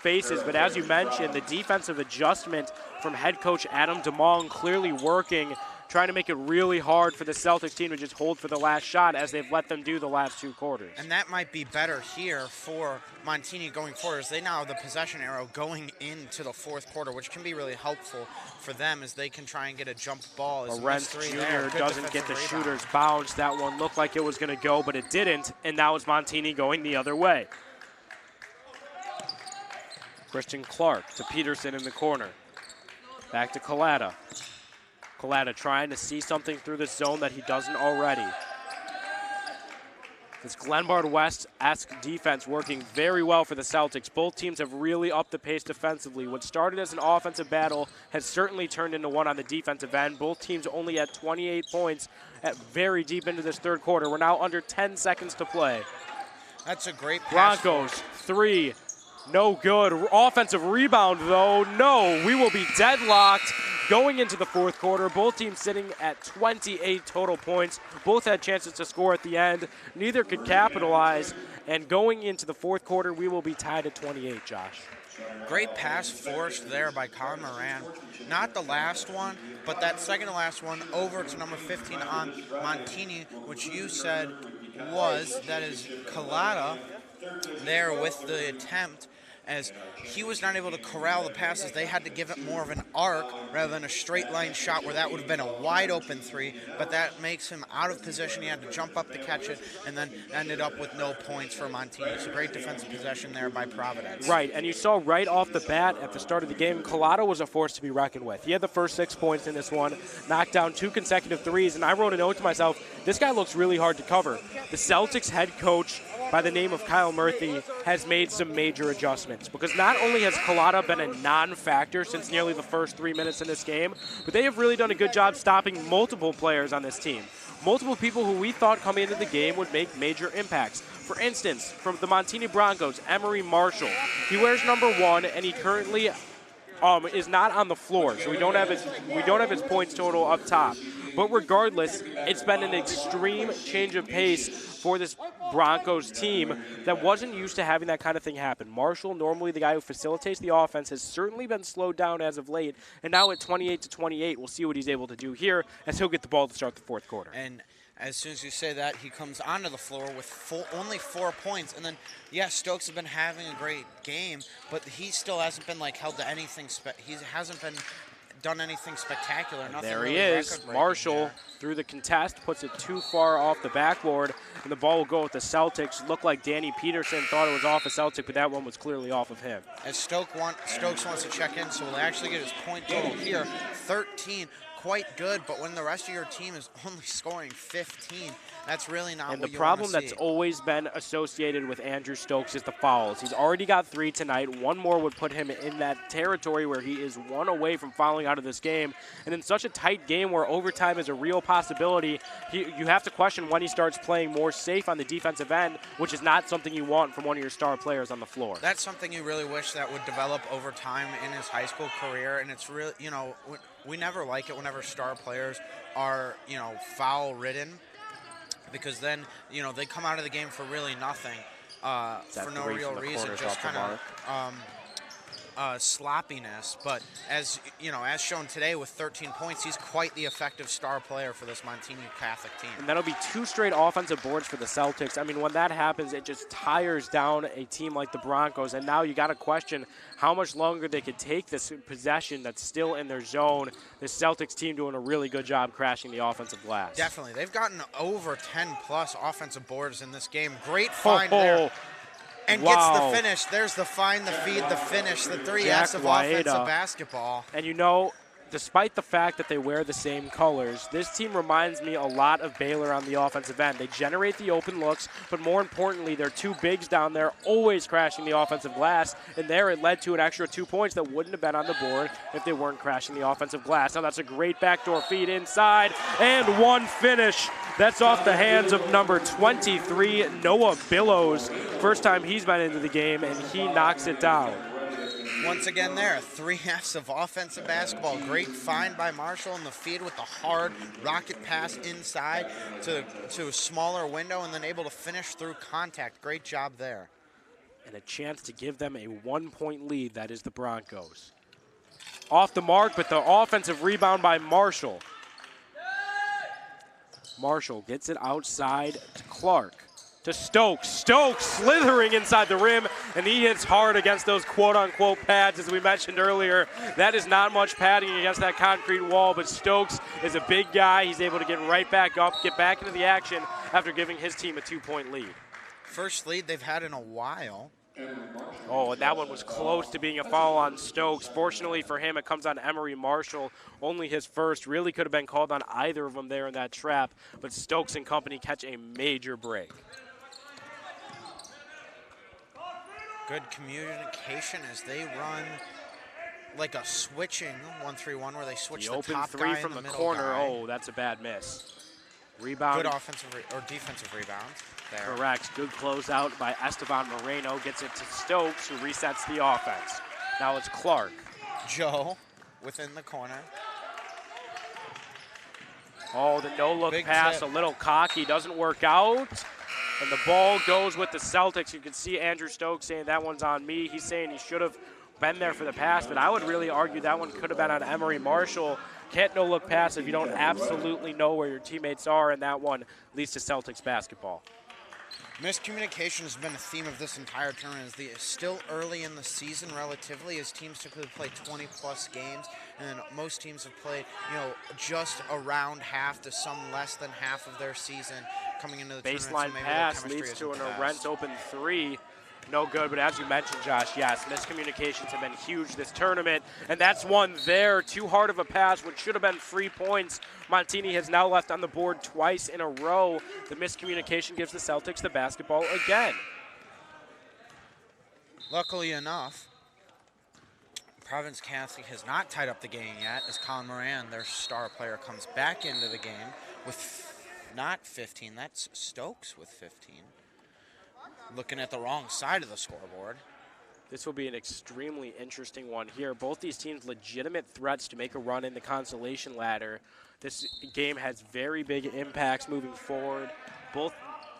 faces. But as you mentioned, the defensive adjustment from head coach Adam DeMong clearly working, trying to make it really hard for the Celtics team to just hold for the last shot, as they've let them do the last two quarters. And that might be better here for Montini going forward, as they now have the possession arrow going into the fourth quarter, which can be really helpful for them, as they can try and get a jump ball. Lorenz Jr. doesn't get the shooter's bounce. That one looked like it was going to go, but it didn't, and now it's Montini going the other way. Christian Clark to Peterson in the corner. Back to Collada. Collada trying to see something through the zone that he doesn't already. This Glenbard West-esque defense working very well for the Celtics. Both teams have really upped the pace defensively. What started as an offensive battle has certainly turned into one on the defensive end. Both teams only at 28 points at very deep into this third quarter. We're now under 10 seconds to play. That's a great pass. Broncos, three. No good. Offensive rebound, though. No, we will be deadlocked going into the fourth quarter. Both teams sitting at 28 total points. Both had chances to score at the end. Neither could capitalize. And going into the fourth quarter, we will be tied at 28, Josh. Great pass forced there by Colin Moran. Not the last one, but that second to last one over to number 15 on Montini, which you said that is Collada there with the attempt, as he was not able to corral the passes. They had to give it more of an arc rather than a straight line shot, where that would have been a wide open three, but that makes him out of position. He had to jump up to catch it, and then ended up with no points for Montini. It's a great defensive possession there by Providence. Right, and you saw right off the bat at the start of the game, Collada was a force to be reckoned with. He had the first 6 points in this one, knocked down 2 consecutive threes, and I wrote a note to myself, this guy looks really hard to cover. The Celtics head coach, by the name of Kyle Murphy, has made some major adjustments, because not only has Collada been a non-factor since nearly the first 3 minutes in this game, but they have really done a good job stopping multiple players on this team. Multiple people who we thought coming into the game would make major impacts. For instance, from the Montini Broncos, Emery Marshall. He wears number 1, and he currently is not on the floor, so we don't have his points total up top. But regardless, it's been an extreme change of pace for this Broncos team that wasn't used to having that kind of thing happen. Marshall, normally the guy who facilitates the offense, has certainly been slowed down as of late, and now at 28-28, we'll see what he's able to do here, as he'll get the ball to start the fourth quarter. And as soon as you say that, he comes onto the floor with only 4 points. And then, yeah, Stokes has been having a great game, but he still hasn't been held to anything. He hasn't been done anything spectacular. Nothing there really he is. Marshall through the contest puts it too far off the backboard, and the ball will go with the Celtics. Looked like Danny Peterson thought it was off a Celtic, but that one was clearly off of him. As Stokes wants to check in, so we'll actually get his point total here. 13 quite good, but when the rest of your team is only scoring 15, that's really not and what the you problem want to see. that's always been associated with Andrew Stokes is the fouls. He's already got 3 tonight. One more would put him in that territory where he is 1 away from fouling out of this game. And in such a tight game where overtime is a real possibility, you have to question when he starts playing more safe on the defensive end, which is not something you want from one of your star players on the floor. That's something you really wish that would develop over time in his high school career, and it's really, we never like it whenever star players are, foul-ridden, because then, they come out of the game for really nothing, for no real reason, just kind of sloppiness. But as shown today with 13 points, he's quite the effective star player for this Montini Catholic team. And that'll be 2 straight offensive boards for the Celtics. I mean, when that happens, it just tires down a team like the Broncos. And now you got to question how much longer they could take this possession that's still in their zone. This Celtics team doing a really good job crashing the offensive glass. Definitely. They've gotten over 10-plus offensive boards in this game. Great find there. And gets the finish. There's the find, the feed, the finish, the 3 F's of offensive basketball. And despite the fact that they wear the same colors, this team reminds me a lot of Baylor on the offensive end. They generate the open looks, but more importantly, their 2 bigs down there always crashing the offensive glass, and there it led to an extra 2 points that wouldn't have been on the board if they weren't crashing the offensive glass. Now that's a great backdoor feed inside, and 1 finish. That's off the hands of number 23, Noah Billows. First time he's been into the game, and he knocks it down. Once again there, 3 F's of offensive basketball. Great find by Marshall in the feed with the hard rocket pass inside to a smaller window and then able to finish through contact. Great job there. And a chance to give them a 1-point lead. That is the Broncos. Off the mark, but the offensive rebound by Marshall. Marshall gets it outside to Clark. To Stokes. Stokes slithering inside the rim, and he hits hard against those quote-unquote pads, as we mentioned earlier. That is not much padding against that concrete wall, but Stokes is a big guy. He's able to get right back up, get back into the action after giving his team a 2-point lead. First lead they've had in a while. Oh, and that one was close to being a foul on Stokes. Fortunately for him, it comes on Emery Marshall. Only his first. Really could have been called on either of them there in that trap, but Stokes and company catch a major break. Good communication as they run like a switching 1-3-1 where they switch the top guy from and the middle corner. guy. Oh, that's a bad miss. Rebound. Good offensive or defensive rebound there. Correct. Good closeout by Esteban Moreno. Gets it to Stokes, who resets the offense. Now it's Clark. Joe within the corner. Oh, the no-look Big pass, tip. a little cocky, doesn't work out. And the ball goes with the Celtics. You can see Andrew Stokes saying that one's on me. He's saying he should have been there for the pass, but I would really argue that one could have been on Emery Marshall. Can't no-look pass if you don't absolutely know where your teammates are, and that one leads to Celtics basketball. Miscommunication has been a theme of this entire tournament. It's still early in the season relatively, as teams typically play 20-plus games, and most teams have played, just around half to some less than half of their season coming into the tournament. Baseline pass leads to an Arentz open 3. No good, but as you mentioned, Josh, yes, miscommunications have been huge this tournament, and that's one there. Too hard of a pass, which should have been 3 points. Montini has now left on the board twice in a row. The miscommunication gives the Celtics the basketball again. Luckily enough, Providence Catholic has not tied up the game yet, as Colin Moran, their star player, comes back into the game with not 15. That's Stokes with 15. Looking at the wrong side of the scoreboard. This will be an extremely interesting one here. Both these teams legitimate threats to make a run in the consolation ladder. This game has very big impacts moving forward. Both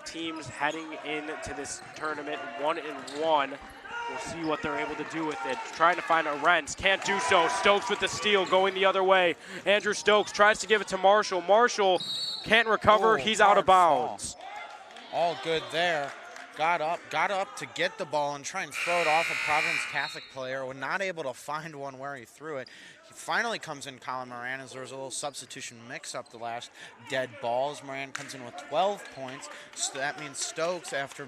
teams heading into this tournament 1-1. We'll see what they're able to do with it. Trying to find Arentz, can't do so. Stokes with the steal, going the other way. Andrew Stokes tries to give it to Marshall. Marshall can't recover, he's out of bounds. All good there. Got up to get the ball and try and throw it off a Providence Catholic player. Was not able to find one where he threw it. He finally comes in, Colin Moran, as there was a little substitution mix-up the last dead balls. Moran comes in with 12 points. So that means Stokes, after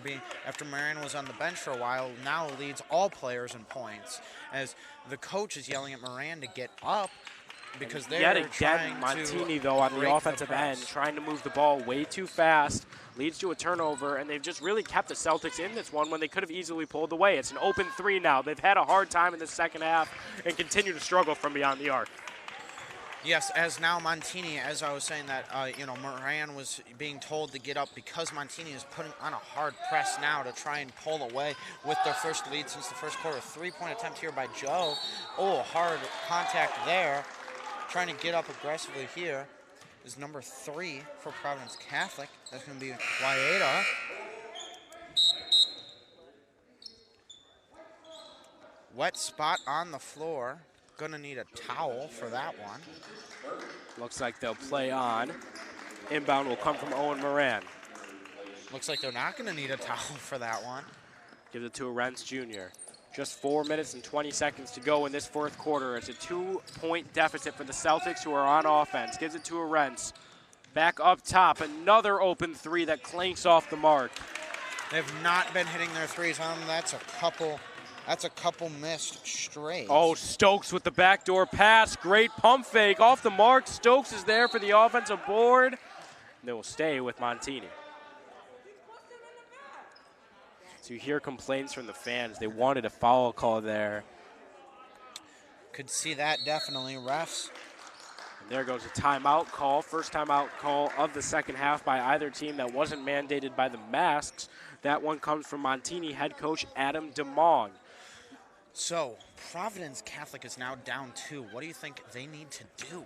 Moran was on the bench for a while, now leads all players in points. As the coach is yelling at Moran to get up, because they're yet again, trying Montini, to though, on break the the offensive end, press. trying to move the ball way too fast, leads to a turnover, and they've just really kept the Celtics in this one when they could have easily pulled away. It's an open three now. They've had a hard time in the second half and continue to struggle from beyond the arc. Yes, as now Montini, as I was saying that, Moran was being told to get up because Montini is putting on a hard press now to try and pull away with their first lead since the first quarter. 3-point attempt here by Joe. Oh, hard contact there. Trying to get up aggressively here is number 3 for Providence Catholic. That's going to be Guayeda. Wet spot on the floor. Going to need a towel for that one. Looks like they'll play on. Inbound will come from Owen Moran. Looks like they're not going to need a towel for that one. Gives it to Arentz Jr. Just 4 minutes and 20 seconds to go in this fourth quarter. It's a 2-point deficit for the Celtics, who are on offense. Gives it to Arentz. Back up top, another open three that clanks off the mark. They've not been hitting their threes. That's a couple missed straight. Oh, Stokes with the backdoor pass. Great pump fake off the mark. Stokes is there for the offensive board. They will stay with Montini. So you hear complaints from the fans. They wanted a foul call there. Could see that definitely, refs. And there goes a timeout call. First timeout call of the second half by either team that wasn't mandated by the masks. That one comes from Montini head coach Adam DeMong. So, Providence Catholic is now down 2. What do you think they need to do,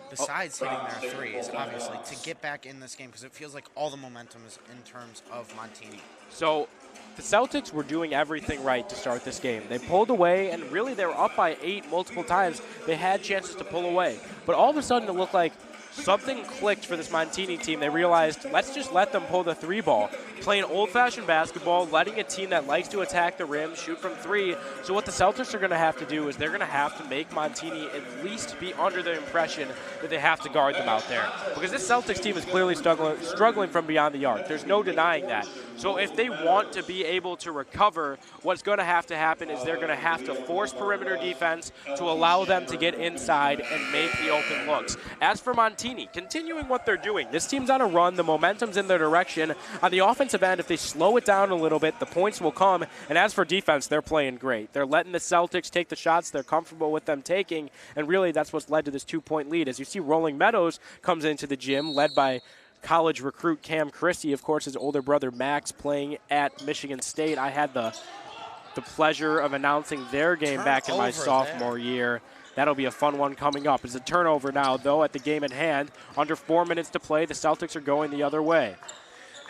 besides hitting their threes, obviously, to get back in this game? Because it feels like all the momentum is in terms of Montini. So, the Celtics were doing everything right to start this game. They pulled away, and really they were up by 8 multiple times. They had chances to pull away. But all of a sudden it looked like something clicked for this Montini team. They realized, let's just let them pull the 3 ball. Playing old-fashioned basketball, letting a team that likes to attack the rim shoot from 3. So what the Celtics are going to have to do is they're going to have to make Montini at least be under the impression that they have to guard them out there. Because this Celtics team is clearly struggling from beyond the arc. There's no denying that. So if they want to be able to recover, what's going to happen is they're going to have to force perimeter defense to allow them to get inside and make the open looks. As for Montini, continuing what they're doing, this team's on a run. The momentum's in their direction. On the offensive end, if they slow it down a little bit, the points will come. And as for defense, they're playing great. They're letting the Celtics take the shots they're comfortable with them taking, and really that's what's led to this 2-point lead. As you see, Rolling Meadows comes into the gym, led by college recruit Cam Christie, of course, his older brother Max playing at Michigan State. I had the pleasure of announcing their game back in my sophomore year. That'll be a fun one coming up. It's a turnover now, though, at the game at hand. Under 4 minutes to play, the Celtics are going the other way.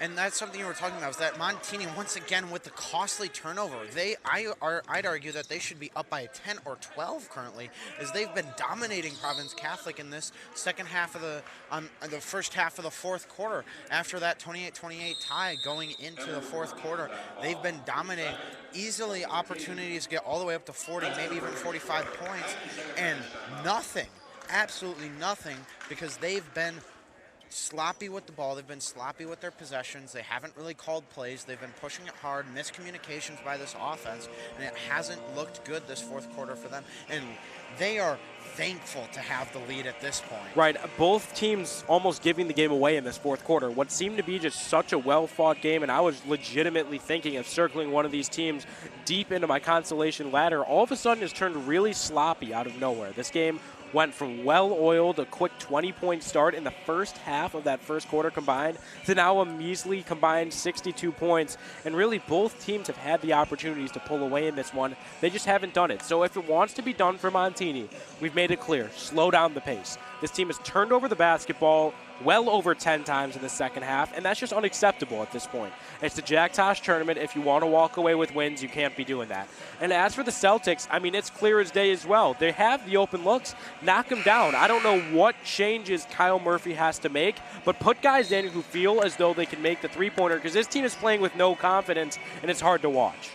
And that's something you were talking about, is that Montini, once again, with the costly turnover, I'd argue that they should be up by 10 or 12 currently, as they've been dominating Providence Catholic in this second half of the first half of the fourth quarter. After that 28-28 tie going into the fourth quarter, they've been dominating. Easily opportunities to get all the way up to 40, maybe even 45 points, and nothing, absolutely nothing, because they've been sloppy with the ball. They've been sloppy with their possessions. They haven't really called plays. They've been pushing it hard, miscommunications by this offense, and it hasn't looked good this fourth quarter for them. And they are thankful to have the lead at this point. Right, both teams almost giving the game away in this fourth quarter. What seemed to be just such a well-fought game, and I was legitimately thinking of circling one of these teams deep into my consolation ladder, all of a sudden has turned really sloppy out of nowhere. This game went from well-oiled, a quick 20-point start in the first half of that first quarter combined, to now a measly combined 62 points. And really, both teams have had the opportunities to pull away in this one. They just haven't done it. So if it wants to be done for Montini, we've made it clear, slow down the pace. This team has turned over the basketball well over 10 times in the second half, and that's just unacceptable at this point. It's the Jack Tosh tournament. If you want to walk away with wins, you can't be doing that. And as for the Celtics, I mean, it's clear as day as well. They have the open looks. Knock them down. I don't know what changes Kyle Murphy has to make, but put guys in who feel as though they can make the three-pointer, because this team is playing with no confidence, and it's hard to watch.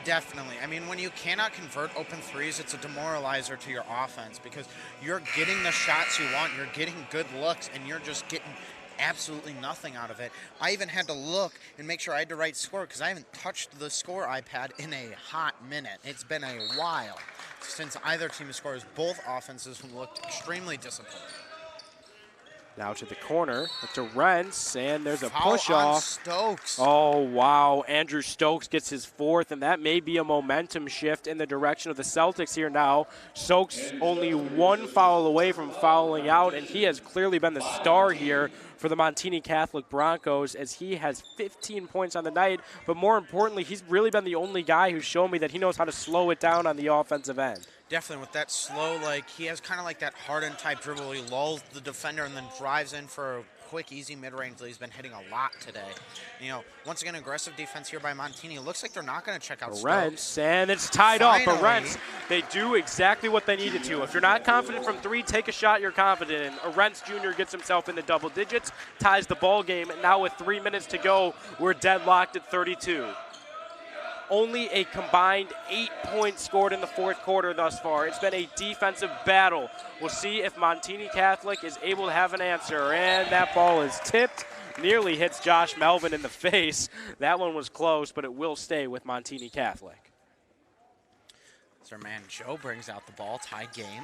Definitely. I mean, when you cannot convert open threes, it's a demoralizer to your offense, because you're getting the shots you want, you're getting good looks, and you're just getting absolutely nothing out of it. I even had to look and make sure I had the right score because I haven't touched the score iPad in a hot minute. It's been a while since either team scores. Both offenses looked extremely disappointed. Now to the corner, to Rents, and there's a Foul push-off. on Stokes. Oh, wow. Andrew Stokes gets his fourth, and that may be a momentum shift in the direction of the Celtics here now. Stokes only one foul away from fouling out, and he has clearly been the star here for the Montini Catholic Broncos as he has 15 points on the night. But more importantly, he's really been the only guy who's shown me that he knows how to slow it down on the offensive end. Definitely with that slow, like he has kind of like that Harden type dribble where he lulls the defender and then drives in for a quick, easy mid-range that he's been hitting a lot today. You know, once again, aggressive defense here by Montini. It looks like they're not going to check out Stokes. And it's tied up. Finally. Arentz, they do exactly what they needed to. If you're not confident from three, take a shot you're confident in. Arentz Jr. gets himself into double digits, ties the ball game, and now with 3 minutes to go, we're deadlocked at 32. Only a combined 8 points scored in the fourth quarter thus far. It's been a defensive battle. We'll see if Montini Catholic is able to have an answer. And that ball is tipped, nearly hits Josh Melvin in the face. That one was close, but it will stay with Montini Catholic. As our man Joe brings out the ball, tied game.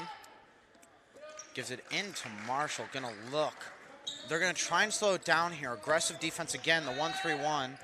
Gives it into Marshall, gonna look. They're gonna try and slow it down here. Aggressive defense again, the 1-3-1.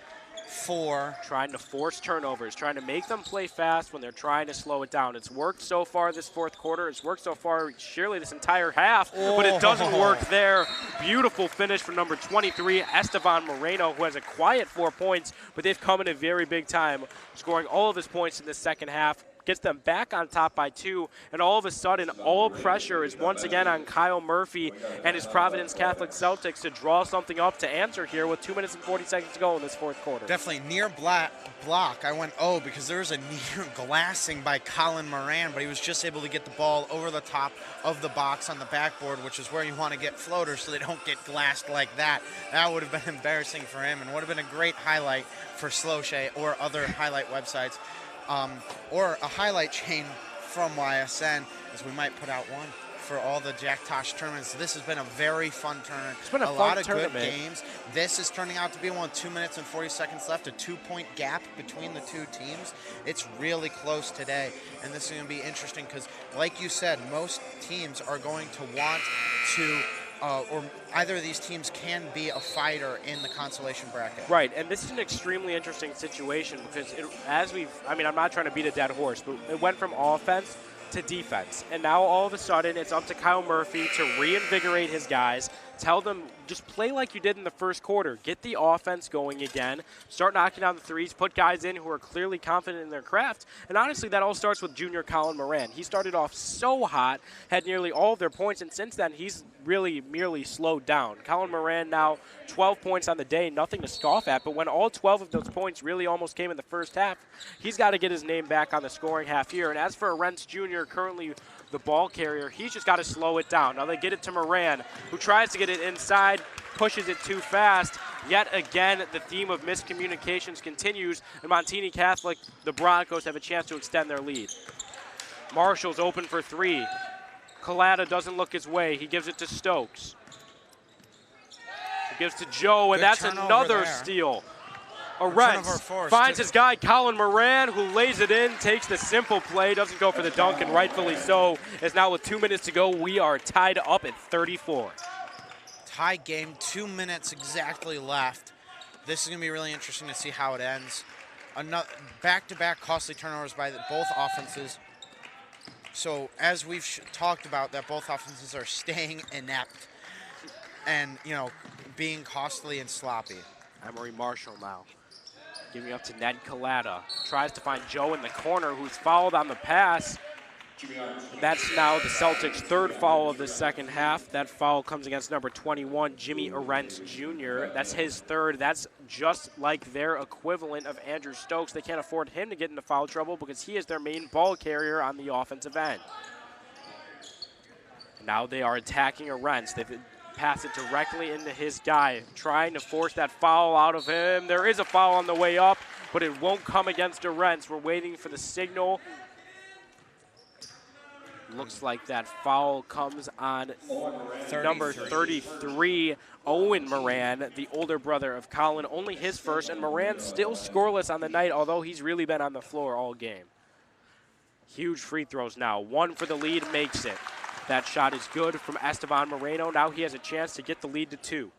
Trying to force turnovers, trying to make them play fast when they're trying to slow it down. It's worked so far this fourth quarter. It's worked so far surely this entire half, but it doesn't work there. Beautiful finish from number 23, Esteban Moreno, who has a quiet 4 points, but they've come in a very big time, scoring all of his points in the second half. Gets them back on top by 2, and all of a sudden, all pressure is once again on Kyle Murphy and his Providence Catholic Celtics to draw something up to answer here with 2 minutes and 40 seconds to go in this fourth quarter. Definitely near block. I went, because there was a near glassing by Colin Moran, but he was just able to get the ball over the top of the box on the backboard, which is where you want to get floaters so they don't get glassed like that. That would have been embarrassing for him and would have been a great highlight for Sloshay or other highlight websites. Or a highlight chain from YSN, as we might put out one for all the Jack Tosh tournaments. This has been a very fun tournament. It's been a lot of tournament. Good games. This is turning out to be one with 2 minutes and 40 seconds left, a 2-point gap between the two teams. It's really close today, and this is going to be interesting because, like you said, most teams are going to want to or either of these teams can be a fighter in the consolation bracket. Right, and this is an extremely interesting situation because I'm not trying to beat a dead horse, but it went from offense to defense. And now all of a sudden it's up to Kyle Murphy to reinvigorate his guys, tell them just play like you did in the first quarter. Get the offense going again. Start knocking down the threes. Put guys in who are clearly confident in their craft. And honestly, that all starts with junior Colin Moran. He started off so hot, had nearly all of their points, and since then he's really merely slowed down. Colin Moran now 12 points on the day, nothing to scoff at, but when all 12 of those points really almost came in the first half, he's got to get his name back on the scoring half here. And as for Arentz Jr., currently the ball carrier, he's just got to slow it down. Now they get it to Moran, who tries to get it inside, pushes it too fast. Yet again, the theme of miscommunications continues, and Montini Catholic, the Broncos, have a chance to extend their lead. Marshall's open for 3. Collada doesn't look his way. He gives it to Stokes. He gives to Joe, and that's another steal. Arentz finds his guy, Colin Moran, who lays it in, takes the simple play, doesn't go for the dunk, and rightfully so, as now with 2 minutes to go, we are tied up at 34. Tie game, 2 minutes exactly left. This is going to be really interesting to see how it ends. Another back-to-back costly turnovers by both offenses. So as we've talked about, that both offenses are staying inept and, being costly and sloppy. Emery Marshall now giving up to Ned Collada. Tries to find Joe in the corner, who's fouled on the pass. And that's now the Celtics' third foul of the second half. That foul comes against number 21, Jimmy Arentz Jr. That's his third. That's just like their equivalent of Andrew Stokes. They can't afford him to get into foul trouble because he is their main ball carrier on the offensive end. Now they are attacking Arentz. They've passed it directly into his guy, trying to force that foul out of him. There is a foul on the way up, but it won't come against Arentz. We're waiting for the signal. Looks like that foul comes on number 33, Owen Moran, the older brother of Colin. Only his first, and Moran still scoreless on the night, although he's really been on the floor all game. Huge free throws now. One for the lead, makes it. That shot is good from Esteban Moreno. Now he has a chance to get the lead to 2.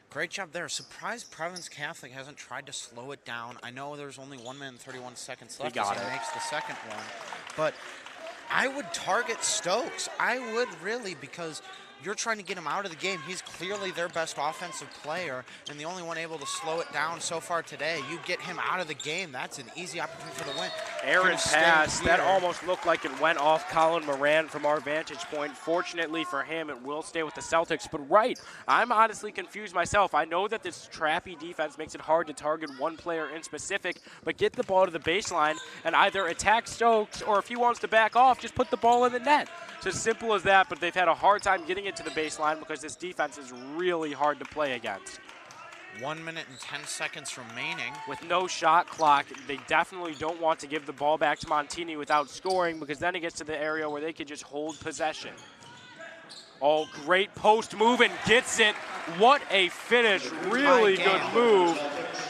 Great job there. Surprised Providence Catholic hasn't tried to slow it down. I know there's only 1 minute and 31 seconds left as he makes the second one. But I would target Stokes. I would really, because you're trying to get him out of the game. He's clearly their best offensive player and the only one able to slow it down so far today. You get him out of the game, that's an easy opportunity for the win. Aaron pass, that almost looked like it went off Colin Moran from our vantage point. Fortunately for him, it will stay with the Celtics. But right, I'm honestly confused myself. I know that this trappy defense makes it hard to target one player in specific, but get the ball to the baseline and either attack Stokes, or if he wants to back off, just put the ball in the net. It's as simple as that, but they've had a hard time getting it to the baseline because this defense is really hard to play against. 1 minute and 10 seconds remaining. With no shot clock, they definitely don't want to give the ball back to Montini without scoring, because then it gets to the area where they could just hold possession. Oh, great post move, and gets it. What a finish. Really good move.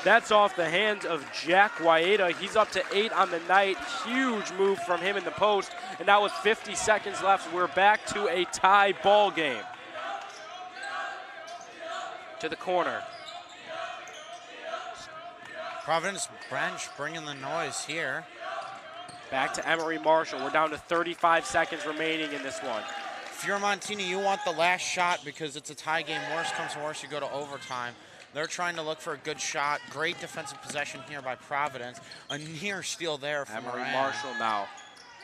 That's off the hands of Jack Guaita. He's up to 8 on the night. Huge move from him in the post. And now with 50 seconds left, we're back to a tie ball game. To the corner. Providence bench bringing the noise here. Back to Emery Marshall. We're down to 35 seconds remaining in this one. If you're Montini, you want the last shot because it's a tie game. Worst comes to worst, you go to overtime. They're trying to look for a good shot. Great defensive possession here by Providence. A near steal there from Emery Moran. Marshall now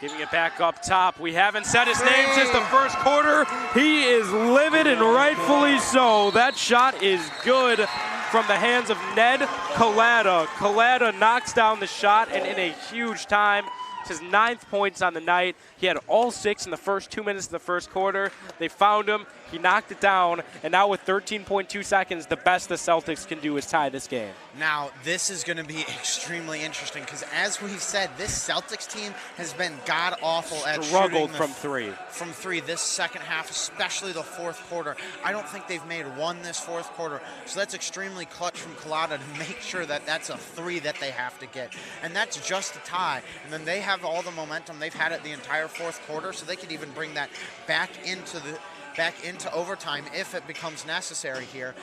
giving it back up top. We haven't said his name since the first quarter. He is livid, and rightfully so. That shot is good from the hands of Ned Collada. Collada knocks down the shot, and in a huge time. It's his 9th points on the night. He had all 6 in the first 2 minutes of the first quarter. They found him. He knocked it down. And now with 13.2 seconds, the best the Celtics can do is tie this game. Now, this is going to be extremely interesting because, as we've said, this Celtics team has been god-awful at struggled shooting from three. From three this second half, especially the fourth quarter. I don't think they've made one this fourth quarter. So that's extremely clutch from Collada to make sure that that's a 3 that they have to get. And that's just a tie. And then they have all the momentum. They've had it the entire fourth quarter, so they could even bring that back into overtime if it becomes necessary here.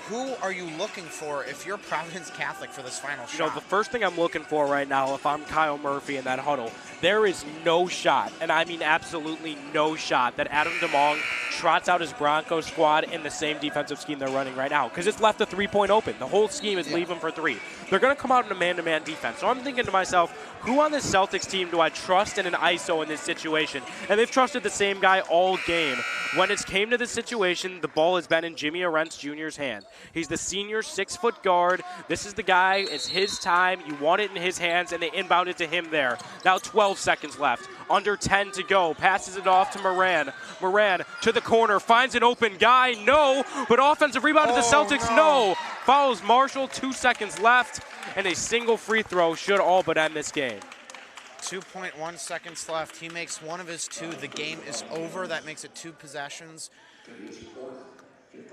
Who are you looking for if you're Providence Catholic for this final shot? You know, the first thing I'm looking for right now, if I'm Kyle Murphy in that huddle, there is no shot, and I mean absolutely no shot, that Adam DeMong trots out his Broncos squad in the same defensive scheme they're running right now, because it's left a 3-point open. The whole scheme is leave them for 3. They're going to come out in a man-to-man defense. So I'm thinking to myself, who on this Celtics team do I trust in an ISO in this situation? And they've trusted the same guy all game. When it's came to this situation, the ball has been in Jimmy Arentz Jr.'s hand. He's the senior 6-foot guard. This is the guy. It's his time. You want it in his hands, and they inbound it to him there. Now 12 seconds left. Under 10 to go. Passes it off to Moran. Moran to the corner. Finds an open guy. No. But offensive rebound to the Celtics. No. Follows Marshall. 2 seconds left. And a single free throw should all but end this game. 2.1 seconds left. He makes one of his 2. The game is over. That makes it 2 possessions.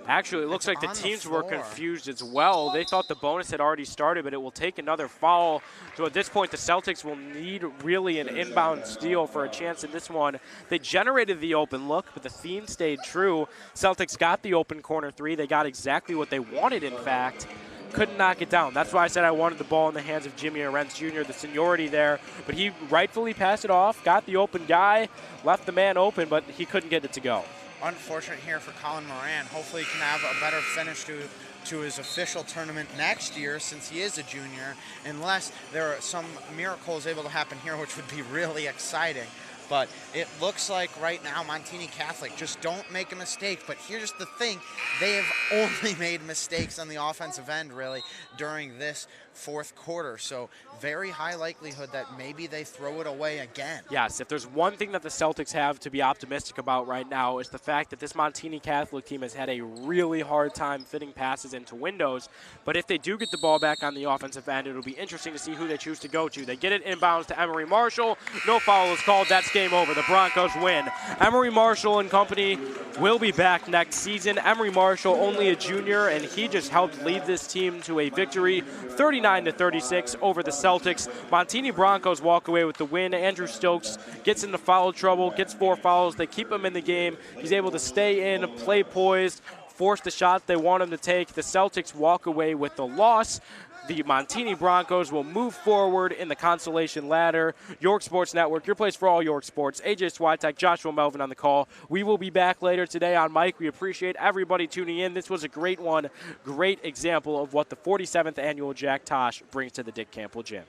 Actually, it looks like the teams were confused as well. They thought the bonus had already started, but it will take another foul. So at this point, the Celtics will need really an inbound steal for a chance in this one. They generated the open look, but the theme stayed true. Celtics got the open corner 3. They got exactly what they wanted, in fact. Couldn't knock it down. That's why I said I wanted the ball in the hands of Jimmy Arentz Jr., the seniority there. But he rightfully passed it off, got the open guy, left the man open, but he couldn't get it to go. Unfortunate here for Colin Moran. Hopefully he can have a better finish to his official tournament next year, since he is a junior, unless there are some miracles able to happen here, which would be really exciting. But it looks like right now Montini Catholic just don't make a mistake. But here's the thing. They have only made mistakes on the offensive end, really, during this fourth quarter. So very high likelihood that maybe they throw it away again. Yes, if there's one thing that the Celtics have to be optimistic about right now, is the fact that this Montini Catholic team has had a really hard time fitting passes into windows. But if they do get the ball back on the offensive end, it'll be interesting to see who they choose to go to. They get it inbounds to Emery Marshall. No foul is called. That's game game over. The Broncos win. Emery Marshall and company will be back next season. Emery Marshall, only a junior, and he just helped lead this team to a victory, 39-36 over the Celtics. Montini Broncos walk away with the win. Andrew Stokes gets into foul trouble, gets 4 fouls. They keep him in the game. He's able to stay in, play poised, force the shot they want him to take. The Celtics walk away with the loss. The Montini Broncos will move forward in the consolation ladder. York Sports Network, your place for all York sports. AJ Swiatek, Joshua Melvin on the call. We will be back later today on Mike. We appreciate everybody tuning in. This was a great one, great example of what the 47th annual Jack Tosh brings to the Dick Campbell Gym.